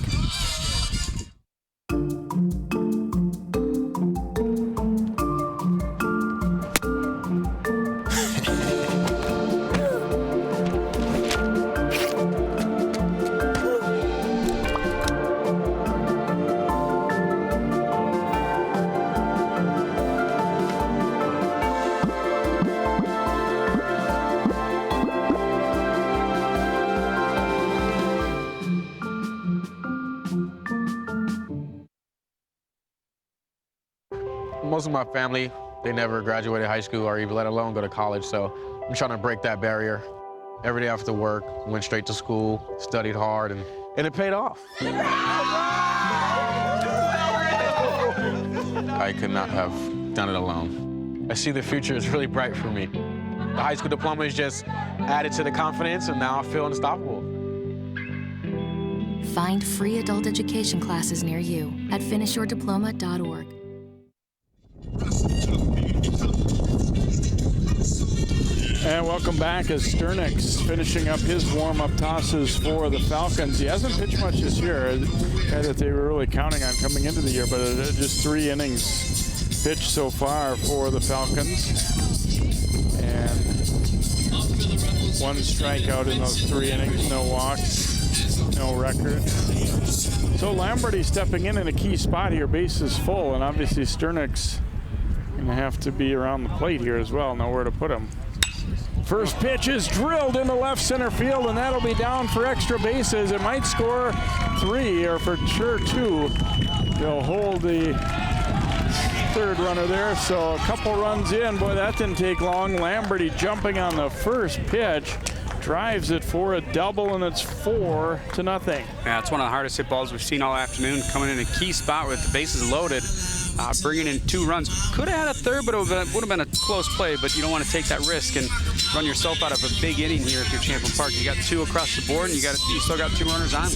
Speaker 4: Most of my family, they never graduated high school or even let alone go to college, so I'm trying to break that barrier. Every day after work, went straight to school, studied hard, and it paid off. I could not have done it alone. I see the future is really bright for me. The high school diploma is just added to the confidence, and now I feel unstoppable.
Speaker 22: Find free adult education classes near you at finishyourdiploma.org.
Speaker 1: And welcome back as Sternix finishing up his warm-up tosses for the Falcons. He hasn't pitched much this year, a guy that they were really counting on coming into the year, but just 3 innings pitched so far for the Falcons. And 1 strikeout in those 3 innings, no walks, no record. So Lamberty stepping in a key spot here, bases full, and obviously Sternix going to have to be around the plate here as well, nowhere to put him. First pitch is drilled into left center field, and that'll be down for extra bases. It might score 3, or for sure 2. They'll hold the third runner there, so a couple runs in. Boy, that didn't take long. Lamberty jumping on the first pitch, drives it for a double, and it's 4-0.
Speaker 2: Yeah, it's one of the hardest hit balls we've seen all afternoon, coming in a key spot with the bases loaded. Bringing in 2 runs. Could have had a third, but it would have been a close play, but you don't want to take that risk and run yourself out of a big inning here if you're Champlin Park. You got 2 across the board, and you still got 2 runners on.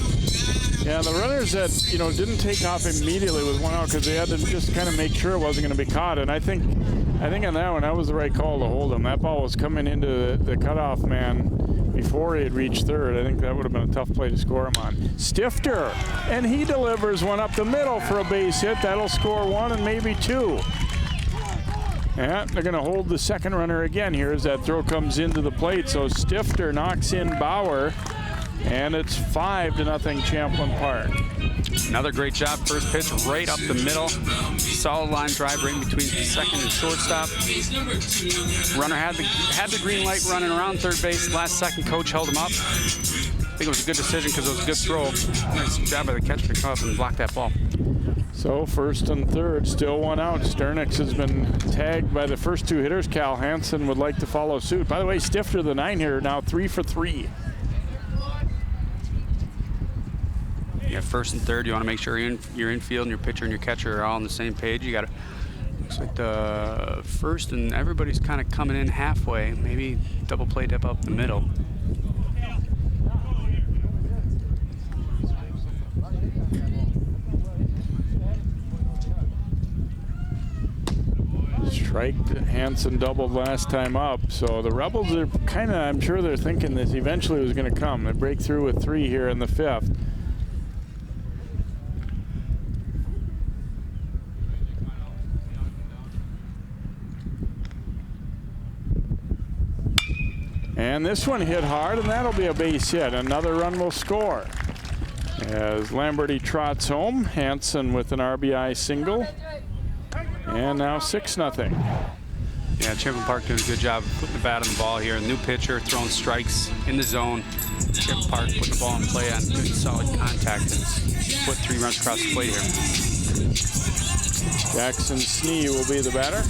Speaker 1: Yeah, the runners that, didn't take off immediately with 1 out because they had to just kind of make sure it wasn't going to be caught. And I think on that one, that was the right call to hold him. That ball was coming into the cutoff man before he had reached third. I think that would have been a tough play to score him on. Stifter, and he delivers one up the middle for a base hit. That'll score 1 and maybe 2. Yeah, they're going to hold the second runner again here as that throw comes into the plate. So Stifter knocks in Bauer, and it's 5-0 Champlin Park.
Speaker 2: Another great job. First pitch right up the middle. Solid line drive right in between second and shortstop. Runner had the green light running around third base. Last second, coach held him up. I think it was a good decision because it was a good throw. Nice job by the catcher to come up and block that ball.
Speaker 1: So first and third, still 1 out. Sternix has been tagged by the first 2 hitters. Cal Hansen would like to follow suit. By the way, Stifter, the 9 hitter, now 3 for 3.
Speaker 2: Yeah, first and third, you want to make sure your infield and your pitcher and your catcher are all on the same page. You got to, looks like the first and everybody's kind of coming in halfway. Maybe double play dip up the middle.
Speaker 1: Striked, Hansen doubled last time up. So the Rebels are kind of, I'm sure they're thinking this eventually was going to come. They break through with 3 here in the 5th. And this one hit hard, and that'll be a base hit. Another run will score. As Lamberty trots home, Hansen with an RBI single. And now 6-0.
Speaker 2: Yeah, Champlin Park doing a good job of putting the bat on the ball here. New pitcher throwing strikes in the zone. Champlin Park putting the ball in play on good solid contact and put 3 runs across the plate here.
Speaker 1: Jackson Snee will be the batter.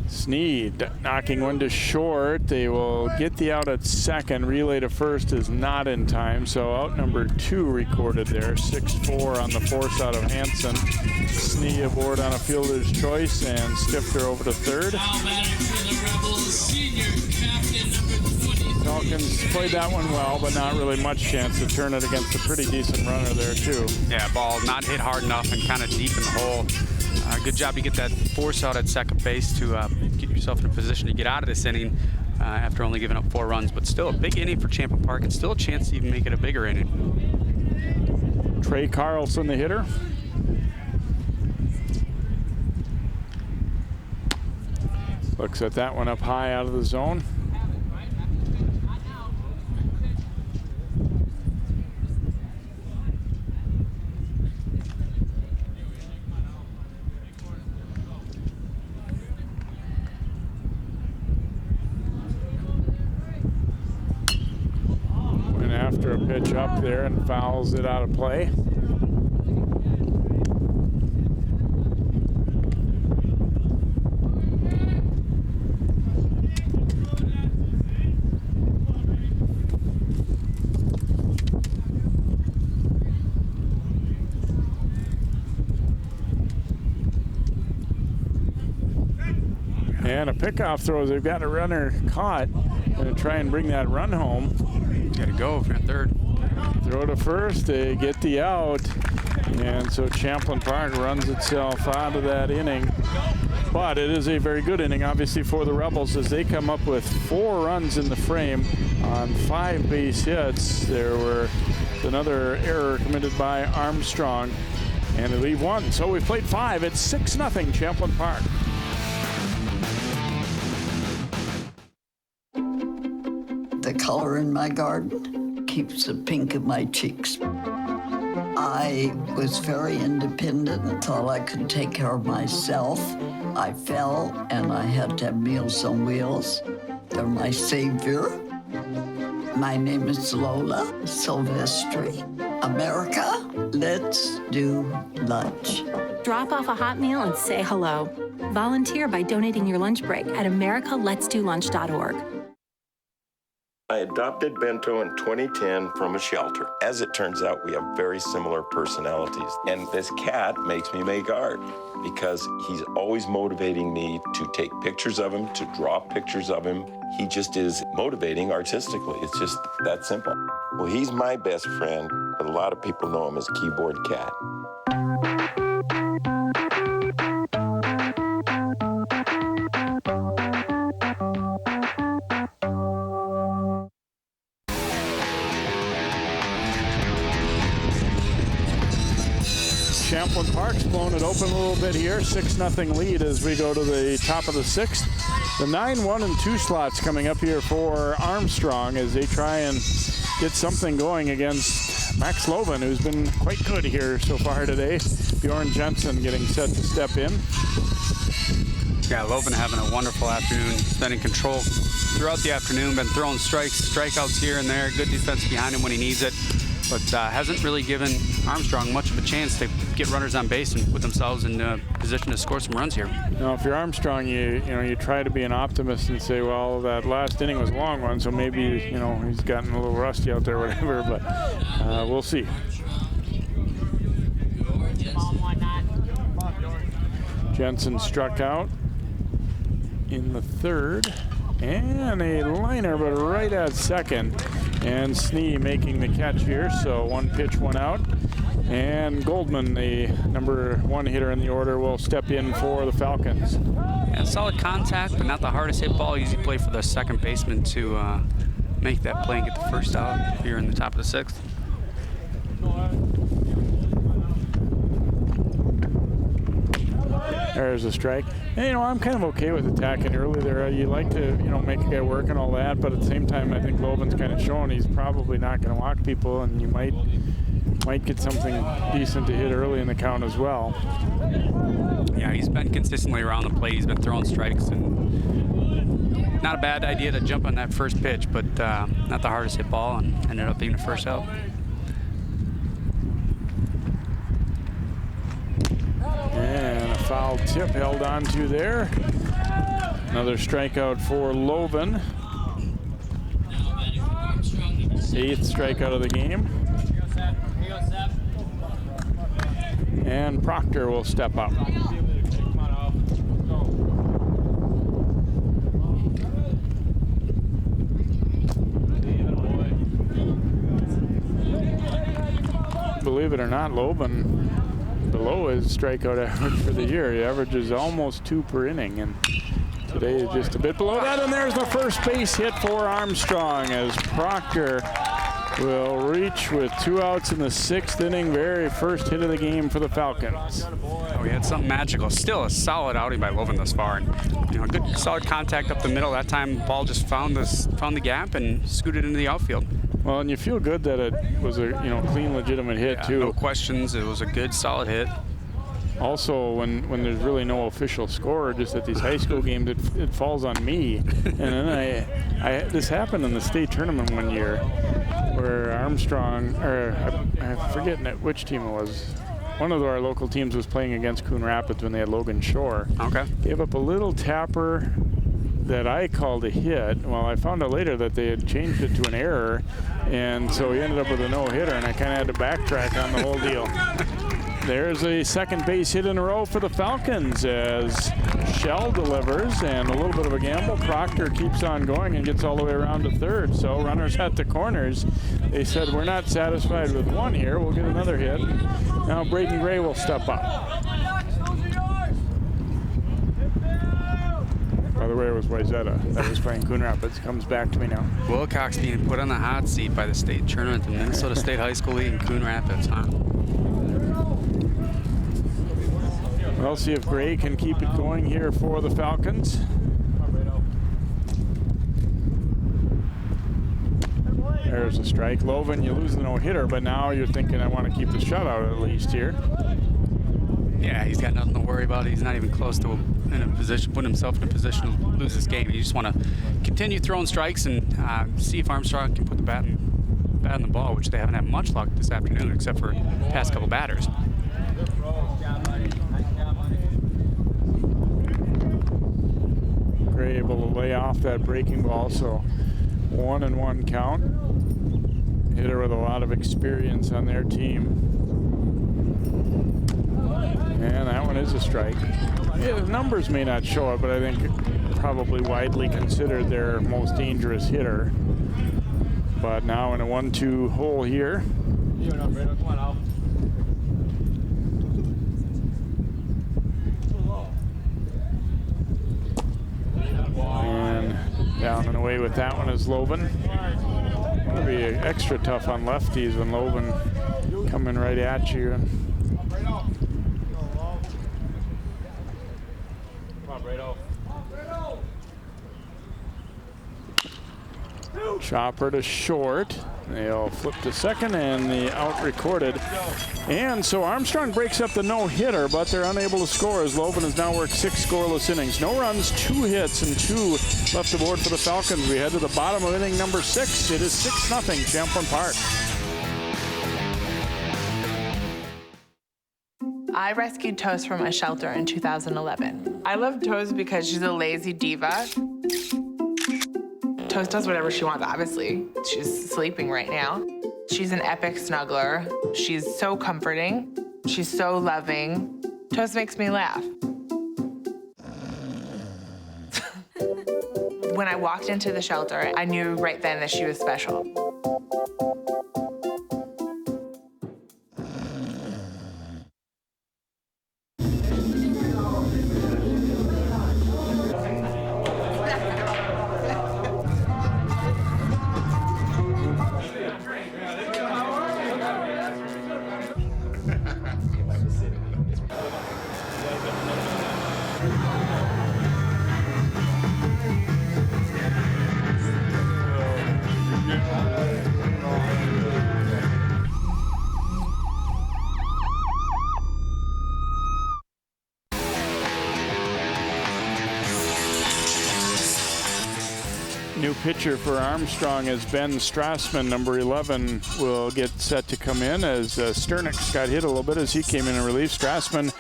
Speaker 1: Sneed knocking one to short. They will get the out at second. Relay to first is not in time, so out number 2 recorded there. 6-4 on the force out of Hansen. Sneed aboard on a fielder's choice, and Stifter over to third. Falcons played that one well, but not really much chance to turn it against a pretty decent runner there too.
Speaker 2: Yeah, ball not hit hard enough and kind of deep in the hole. Good job to get that force out at second base to get yourself in a position to get out of this inning after only giving up 4 runs. But still a big inning for Champlin Park, and still a chance to even make it a bigger inning.
Speaker 1: Trey Carlson, the hitter. Looks at that one up high out of the zone. After a pitch up there and fouls it out of play. And a pickoff throw. They've got a runner caught. Going to try and bring that run home.
Speaker 2: Got to go for a third.
Speaker 1: Throw to first, they get the out. And so Champlin Park runs itself out of that inning. But it is a very good inning, obviously, for the Rebels as they come up with 4 runs in the frame on 5 base hits. There were another error committed by Armstrong, and they leave 1. So we played 5. It's 6-0 Champlin Park.
Speaker 7: The color in my garden keeps the pink in my cheeks. I was very independent and thought I could take care of myself. I fell and I had to have Meals on Wheels. They're my savior. My name is Lola Silvestri. America, let's do lunch.
Speaker 22: Drop off a hot meal and say hello. Volunteer by donating your lunch break at americaletsdolunch.org.
Speaker 6: I adopted Bento in 2010 from a shelter. As it turns out, we have very similar personalities. And this cat makes me make art because he's always motivating me to take pictures of him, to draw pictures of him. He just is motivating artistically. It's just that simple. Well, he's my best friend, but a lot of people know him as Keyboard Cat.
Speaker 1: Champlin Park's blown it open a little bit here. 6-0 lead as we go to the top of the 6th. The 9, 1, and 2 slots coming up here for Armstrong as they try and get something going against Max Loven, who's been quite good here so far today. Bjorn Jensen getting set to step in.
Speaker 2: Yeah, Loven having a wonderful afternoon. Been in control throughout the afternoon. Been throwing strikeouts here and there. Good defense behind him when he needs it. But hasn't really given Armstrong much of a chance to get runners on base and put themselves in position to score some runs here.
Speaker 1: Now, if you're Armstrong, you try to be an optimist and say, well, that last inning was a long one, so maybe he's gotten a little rusty out there, or whatever. But we'll see. Jensen struck out in the 3rd. And a liner, but right at second. And Snee making the catch here, so 1 pitch, 1 out. And Goldman, the number 1 hitter in the order, will step in for the Falcons.
Speaker 2: Yeah, solid contact, but not the hardest hit ball. Easy play for the second baseman to make that play and get the first out here in the top of the 6th.
Speaker 1: There's a strike. And, you know, I'm kind of okay with attacking early there. You like to, you know, make a guy work and all that, but at the same time, I think Loban's kind of showing he's probably not going to walk people, and you might get something decent to hit early in the count as well.
Speaker 2: Yeah, he's been consistently around the plate. He's been throwing strikes, and not a bad idea to jump on that first pitch, but not the hardest hit ball, and ended up being the first out.
Speaker 1: And a foul tip held on to there. Another strikeout for Loban. 8th strikeout of the game. And Proctor will step up. Believe it or not, Loban below his strikeout average for the year. He averages almost 2 per inning, and today is just a bit below that. And there's the first base hit for Armstrong as Proctor will reach with 2 outs in the 6th inning. Very first hit of the game for the Falcons.
Speaker 2: Oh, he had something magical. Still a solid outing by Loban thus far. And, you know, good solid contact up the middle. That time, ball just found the gap and scooted into the outfield.
Speaker 1: Well, and you feel good that it was a, you know, clean, legitimate hit, too.
Speaker 2: No questions. It was a good, solid hit.
Speaker 1: Also, when there's really no official score, just at these high school games, it falls on me. And then this happened in the state tournament one year, where Armstrong, or I'm forgetting which team it was. One of our local teams was playing against Coon Rapids when they had Logan Shore.
Speaker 2: Okay.
Speaker 1: Gave up a little tapper that I called a hit. Well, I found out later that they had changed it to an error, and so he ended up with a no-hitter, and I kind of had to backtrack on the whole deal. There's a second base hit in a row for the Falcons as Shell delivers, and a little bit of a gamble. Proctor keeps on going and gets all the way around to third. So runners at the corners. They said, we're not satisfied with 1 here. We'll get another hit. Now Braden Gray will step up. By the way, it was Wayzata that was playing Coon Rapids. Comes back to me now.
Speaker 2: Wilcox being put on the hot seat by the state tournament, the Minnesota State High School League in Coon Rapids, huh?
Speaker 1: We'll see if Gray can keep it going here for the Falcons. There's a strike. Lovan, you lose the no-hitter, but now you're thinking, I want to keep the shutout at least here.
Speaker 2: Yeah, he's got nothing to worry about. He's not even close to putting himself in a position to lose this game. You just want to continue throwing strikes and see if Armstrong can put the bat in the ball, which they haven't had much luck this afternoon, except for the past couple batters.
Speaker 1: Gray able to lay off that breaking ball, so 1-1 count. Hitter with a lot of experience on their team. And that one is a strike. Yeah, the numbers may not show it, but I think probably widely considered their most dangerous hitter. But now in a 1-2 hole here. And down and away with that one is Loban. It'll be extra tough on lefties when Loban coming right at you. Chopper to short. They'll flip to second, and the out recorded. And so Armstrong breaks up the no-hitter, but they're unable to score as Loban has now worked 6 scoreless innings. No runs, 2 hits, and 2 left aboard for the Falcons. We head to the bottom of inning number 6. It is 6-0 Champlin Park.
Speaker 9: I rescued Toast from a shelter in 2011. I love Toast because she's a lazy diva. Toast does whatever she wants, obviously. She's sleeping right now. She's an epic snuggler. She's so comforting. She's so loving. Toast makes me laugh. When I walked into the shelter, I knew right then that she was special.
Speaker 1: New pitcher for Armstrong as Ben Strassman, number 11, will get set to come in as Sternix got hit a little bit as he came in relief. Strassman,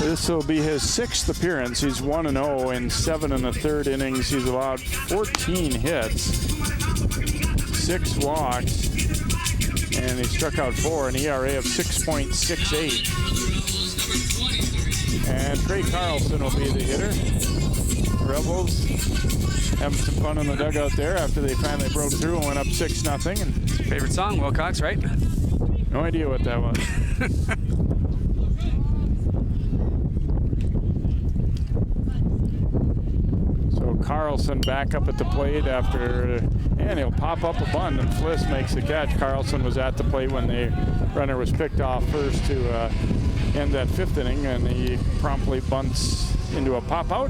Speaker 1: this will be his 6th appearance. He's 1-0 in 7 1/3 innings. He's allowed 14 hits, 6 walks, and he struck out 4, an ERA of 6.68. And Trey Carlson will be the hitter. Rebels having some fun in the dugout there after they finally broke through and went up 6-0. And
Speaker 2: favorite song, Wilcox, right?
Speaker 1: No idea what that was. So Carlson back up at the plate after, and he'll pop up a bunt, and Fliss makes the catch. Carlson was at the plate when the runner was picked off first to end that 5th inning, and he promptly bunts into a pop out,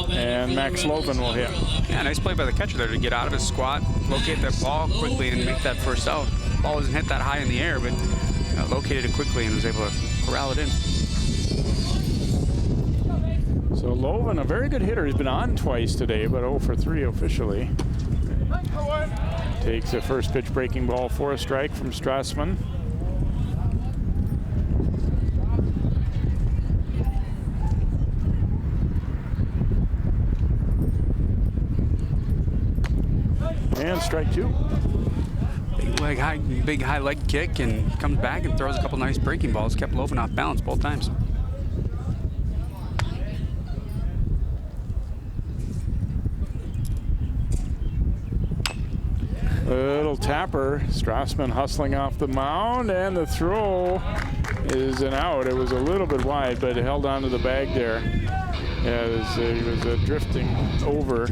Speaker 1: and Max Logan will hit.
Speaker 2: Yeah, nice play by the catcher there to get out of his squat, locate that ball quickly, and make that first out. Ball wasn't hit that high in the air, but located it quickly and was able to corral it in.
Speaker 1: So Logan, a very good hitter. He's been on twice today, but 0 for 3 officially. Takes a first pitch breaking ball for a strike from Strassman. And strike 2.
Speaker 2: Big high leg kick, and comes back and throws a couple nice breaking balls. Kept Loven off balance both times.
Speaker 1: Little tapper. Strassman hustling off the mound, and the throw is an out. It was a little bit wide, but it held onto the bag there. Yeah, it was drifting over.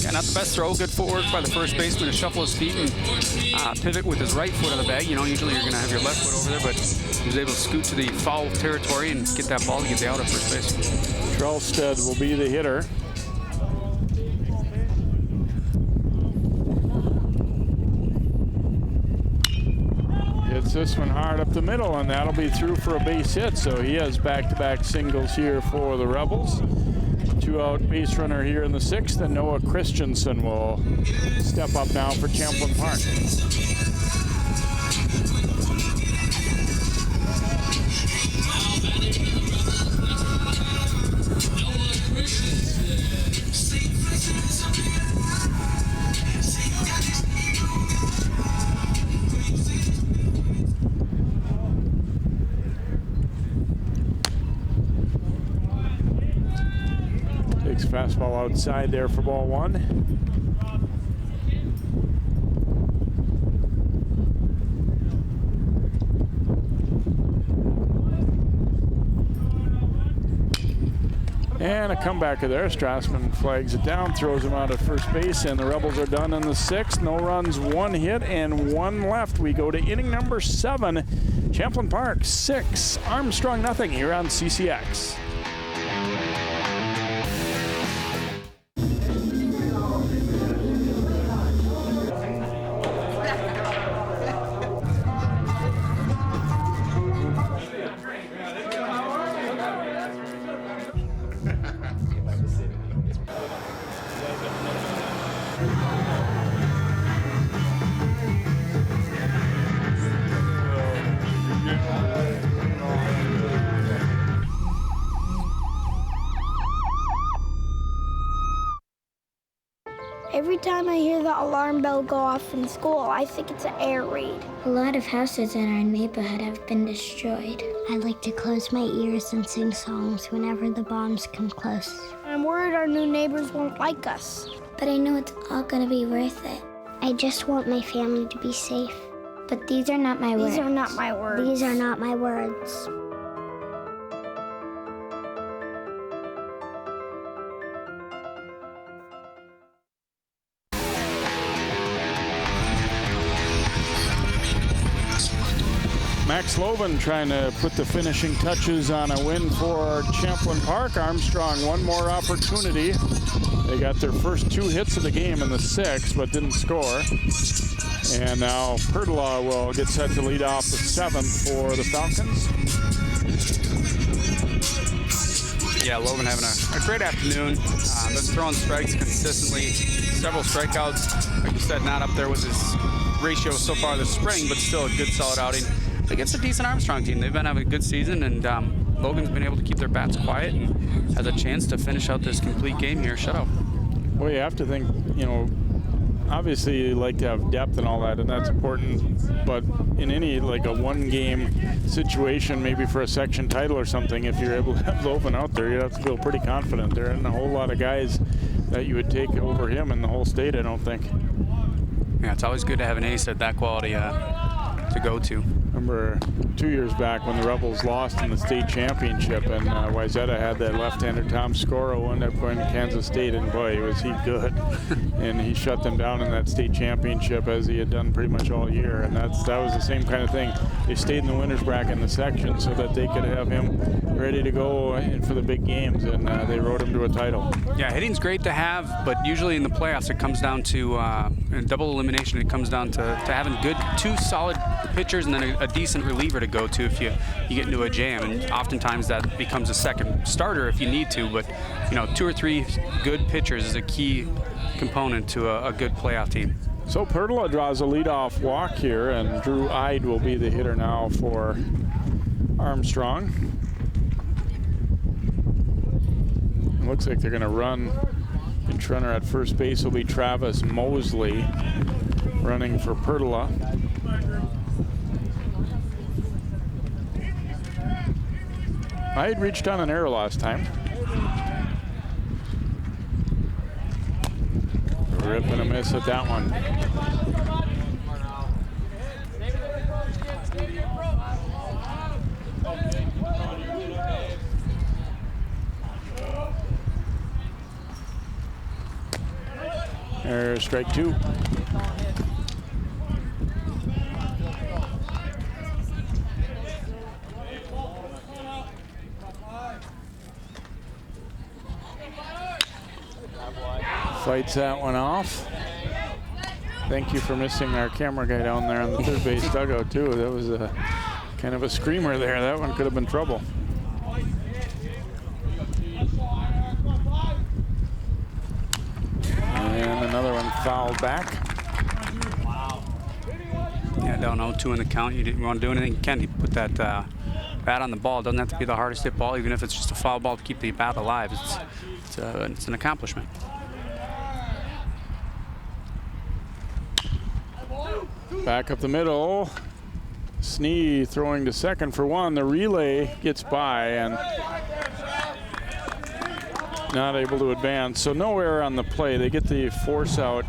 Speaker 2: Yeah, not the best throw. Good footwork by the first baseman to shuffle his feet and pivot with his right foot on the bag. You know, usually you're going to have your left foot over there, but he was able to scoot to the foul territory and get that ball to get the out at first base.
Speaker 1: Trelstead will be the hitter. Hits this one hard up the middle, and that'll be through for a base hit. So he has back-to-back singles here for the Rebels. 2-out base runner here in the 6th, and Noah Christensen will step up now for Champlin Park. Fastball outside there for ball 1. And a comebacker there. Strassman flags it down, throws him out at first base, and the Rebels are done in the 6th. No runs, 1 hit, and 1 left. We go to inning number 7. Champlin Park 6, Armstrong nothing here on CCX.
Speaker 10: Every time I hear the alarm bell go off in school, I think it's an air raid.
Speaker 11: A lot of houses in our neighborhood have been destroyed. I like to close my ears and sing songs whenever the bombs come close.
Speaker 10: I'm worried our new neighbors won't like us.
Speaker 11: But I know it's all gonna be worth it. I just want my family to be safe. But these are not my words.
Speaker 10: These are not my words.
Speaker 11: These are not my words.
Speaker 1: Max Lovan trying to put the finishing touches on a win for Champlin Park. Armstrong, one more opportunity. They got their first 2 hits of the game in the 6th, but didn't score. And now Pertla will get set to lead off the 7th for the Falcons.
Speaker 2: Yeah, Lovan having a great afternoon. Been throwing strikes consistently. Several strikeouts. Like you said, not up there with his ratio so far this spring, but still a good, solid outing. Against a decent Armstrong team. They've been having a good season, and Logan's been able to keep their bats quiet and has a chance to finish out this complete game here shutout.
Speaker 1: Well, you have to think, you know, obviously you like to have depth and all that, and that's important, but in any, like a one-game situation, maybe for a section title or something, if you're able to have Lovan out there, you'd have to feel pretty confident. There aren't a whole lot of guys that you would take over him in the whole state, I don't think.
Speaker 2: Yeah, it's always good to have an ace at that quality to go to.
Speaker 1: Remember 2 years back when the Rebels lost in the state championship, and Wayzata had that left-hander Tom Scoro, ended up going to Kansas State, and boy, was he good. And he shut them down in that state championship as he had done pretty much all year, and that was the same kind of thing. They stayed in the winner's bracket in the section so that they could have him ready to go in for the big games, and they rode him to a title.
Speaker 2: Yeah, hitting's great to have, but usually in the playoffs it comes down to in double elimination. It comes down to having two solid pitchers and then a decent reliever to go to if you get into a jam, and oftentimes that becomes a second starter if you need to, but you know, 2 or 3 good pitchers is a key component to a good playoff team.
Speaker 1: So Pertla draws a leadoff walk here, and Drew Ide will be the hitter now for Armstrong. It looks like they're going to run. Pinch runner at first base will be Travis Mosley, running for Pertla. Ide reached on an error last time. Rip and a miss at that one. There's strike 2. Fights that one off. Thank you for missing our camera guy down there on the third base dugout too. That was a kind of a screamer there. That one could have been trouble. And another one fouled back.
Speaker 2: Yeah, down 0-2 in the count. You didn't want to do anything. You can. You put that bat on the ball. It doesn't have to be the hardest hit ball, even if it's just a foul ball to keep the bat alive. It's an accomplishment.
Speaker 1: Back up the middle. Snee throwing to second for one. The relay gets by and not able to advance. So no error on the play. They get the force out,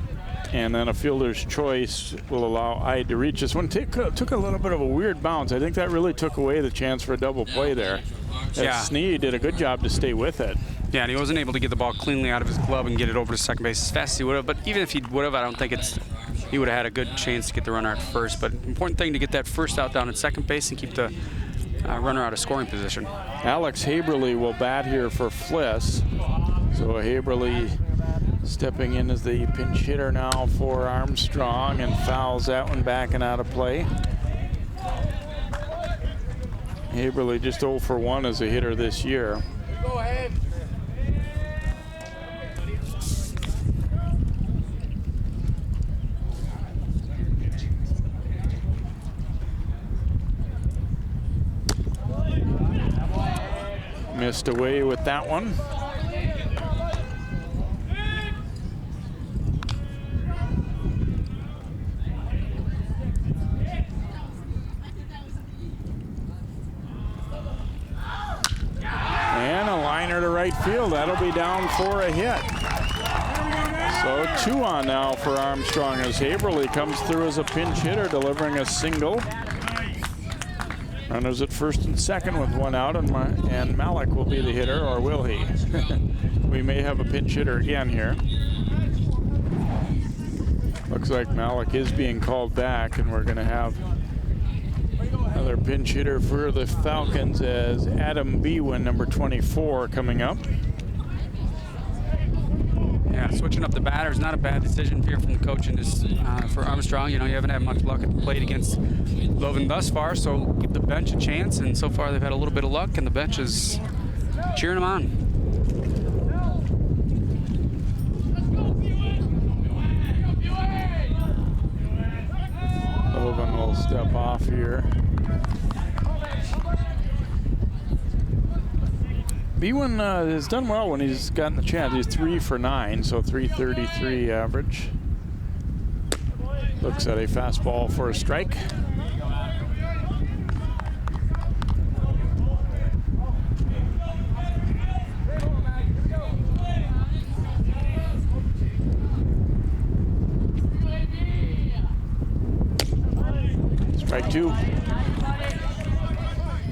Speaker 1: and then a fielder's choice will allow Ide to reach. This one took a little bit of a weird bounce. I think that really took away the chance for a double play there.
Speaker 2: Yeah.
Speaker 1: Snee did a good job to stay with it.
Speaker 2: Yeah, and he wasn't able to get the ball cleanly out of his glove and get it over to second base as fast as he would have. But even if he would have, I don't think he would have had a good chance to get the runner at first. But important thing to get that first out down at second base and keep the runner out of scoring position.
Speaker 1: Alex Haberly will bat here for Fliss. So Haberly stepping in as the pinch hitter now for Armstrong, and fouls that one back and out of play. Haberly just 0 for 1 as a hitter this year.
Speaker 5: Go ahead.
Speaker 1: Missed away with that one. And a liner to right field. That'll be down for a hit. So 2 on now for Armstrong as Haverly comes through as a pinch hitter, delivering a single. Runners at first and second with 1 out, and Malik will be the hitter, or will he? We may have a pinch hitter again here. Looks like Malik is being called back, and we're going to have another pinch hitter for the Falcons as Adam Bewin, number 24, coming up.
Speaker 2: Yeah, switching up the batter is not a bad decision here from the coach and just for Armstrong. You know, you haven't had much luck at the plate against Loven thus far, so give the bench a chance. And so far they've had a little bit of luck, and the bench is cheering them on.
Speaker 1: Loven will step off here. Bewin has done well when he's gotten the chance. He's 3 for 9, so 333 average. Looks at a fastball for a strike. Strike 2.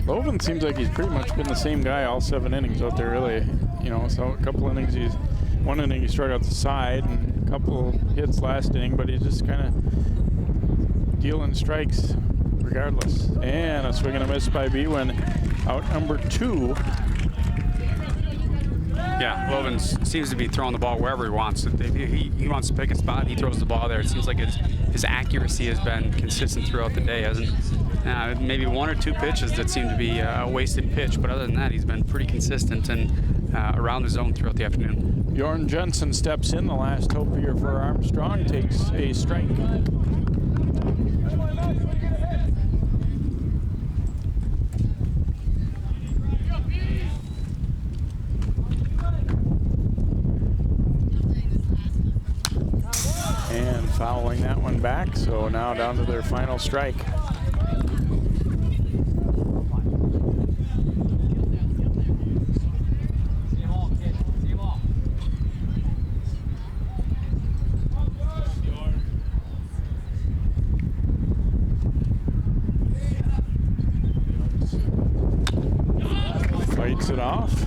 Speaker 1: Loven seems like he's pretty much been the same guy all 7 innings out there, really. You know, so a couple innings, one inning he struck out the side, and a couple hits last inning, but he's just kind of dealing strikes regardless. And a swing and a miss by Bewin, out number 2.
Speaker 2: Yeah, Loven seems to be throwing the ball wherever he wants. He wants to pick a spot, he throws the ball there. It seems like his accuracy has been consistent throughout the day, hasn't it? Maybe 1 or 2 pitches that seem to be a wasted pitch, but other than that, he's been pretty consistent and around the zone throughout the afternoon.
Speaker 1: Bjorn Jensen steps in, the last hope here for Armstrong, takes a strike. And fouling that one back, so now down to their final strike. Fights it off.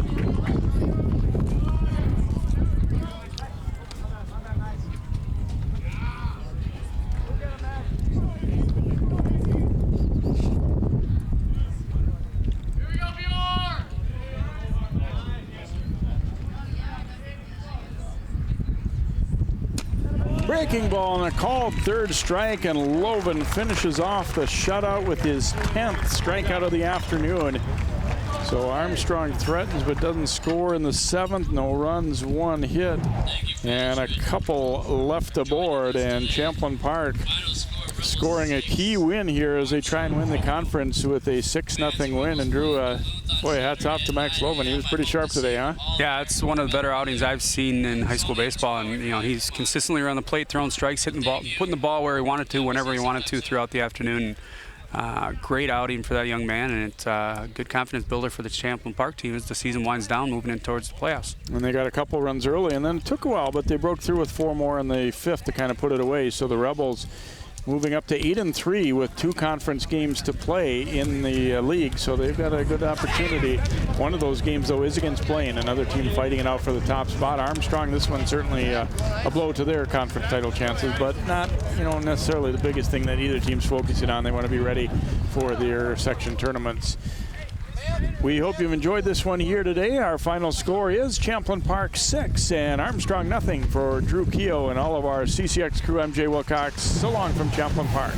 Speaker 1: Breaking ball and a called third strike, and Loven finishes off the shutout with his 10th strikeout of the afternoon. So Armstrong threatens but doesn't score in the 7th. No runs, 1 hit, and a couple left aboard. And Champlin Park scoring a key win here as they try and win the conference with a 6-0 win. And Drew, boy, hats off to Max Loven. He was pretty sharp today, huh?
Speaker 2: Yeah, it's one of the better outings I've seen in high school baseball. And, you know, he's consistently around the plate, throwing strikes, hitting the ball, putting the ball where he wanted to, whenever he wanted to throughout the afternoon. Great outing for that young man, and it's a good confidence builder for the Champlin Park team as the season winds down, moving in towards the playoffs.
Speaker 1: And they got a couple runs early, and then it took a while, but they broke through with 4 more in the 5th to kind of put it away. So the Rebels moving up to 8-3 with 2 conference games to play in the league, so they've got a good opportunity. One of those games, though, is against Blaine, another team fighting it out for the top spot. Armstrong, this one certainly a blow to their conference title chances, but not, you know, necessarily the biggest thing that either team's focusing on. They want to be ready for their section tournaments. We hope you've enjoyed this one here today. Our final score is Champlin Park 6 and Armstrong 0 for Drew Keogh and all of our CCX crew. I'm Jay Wilcox. So long from Champlin Park.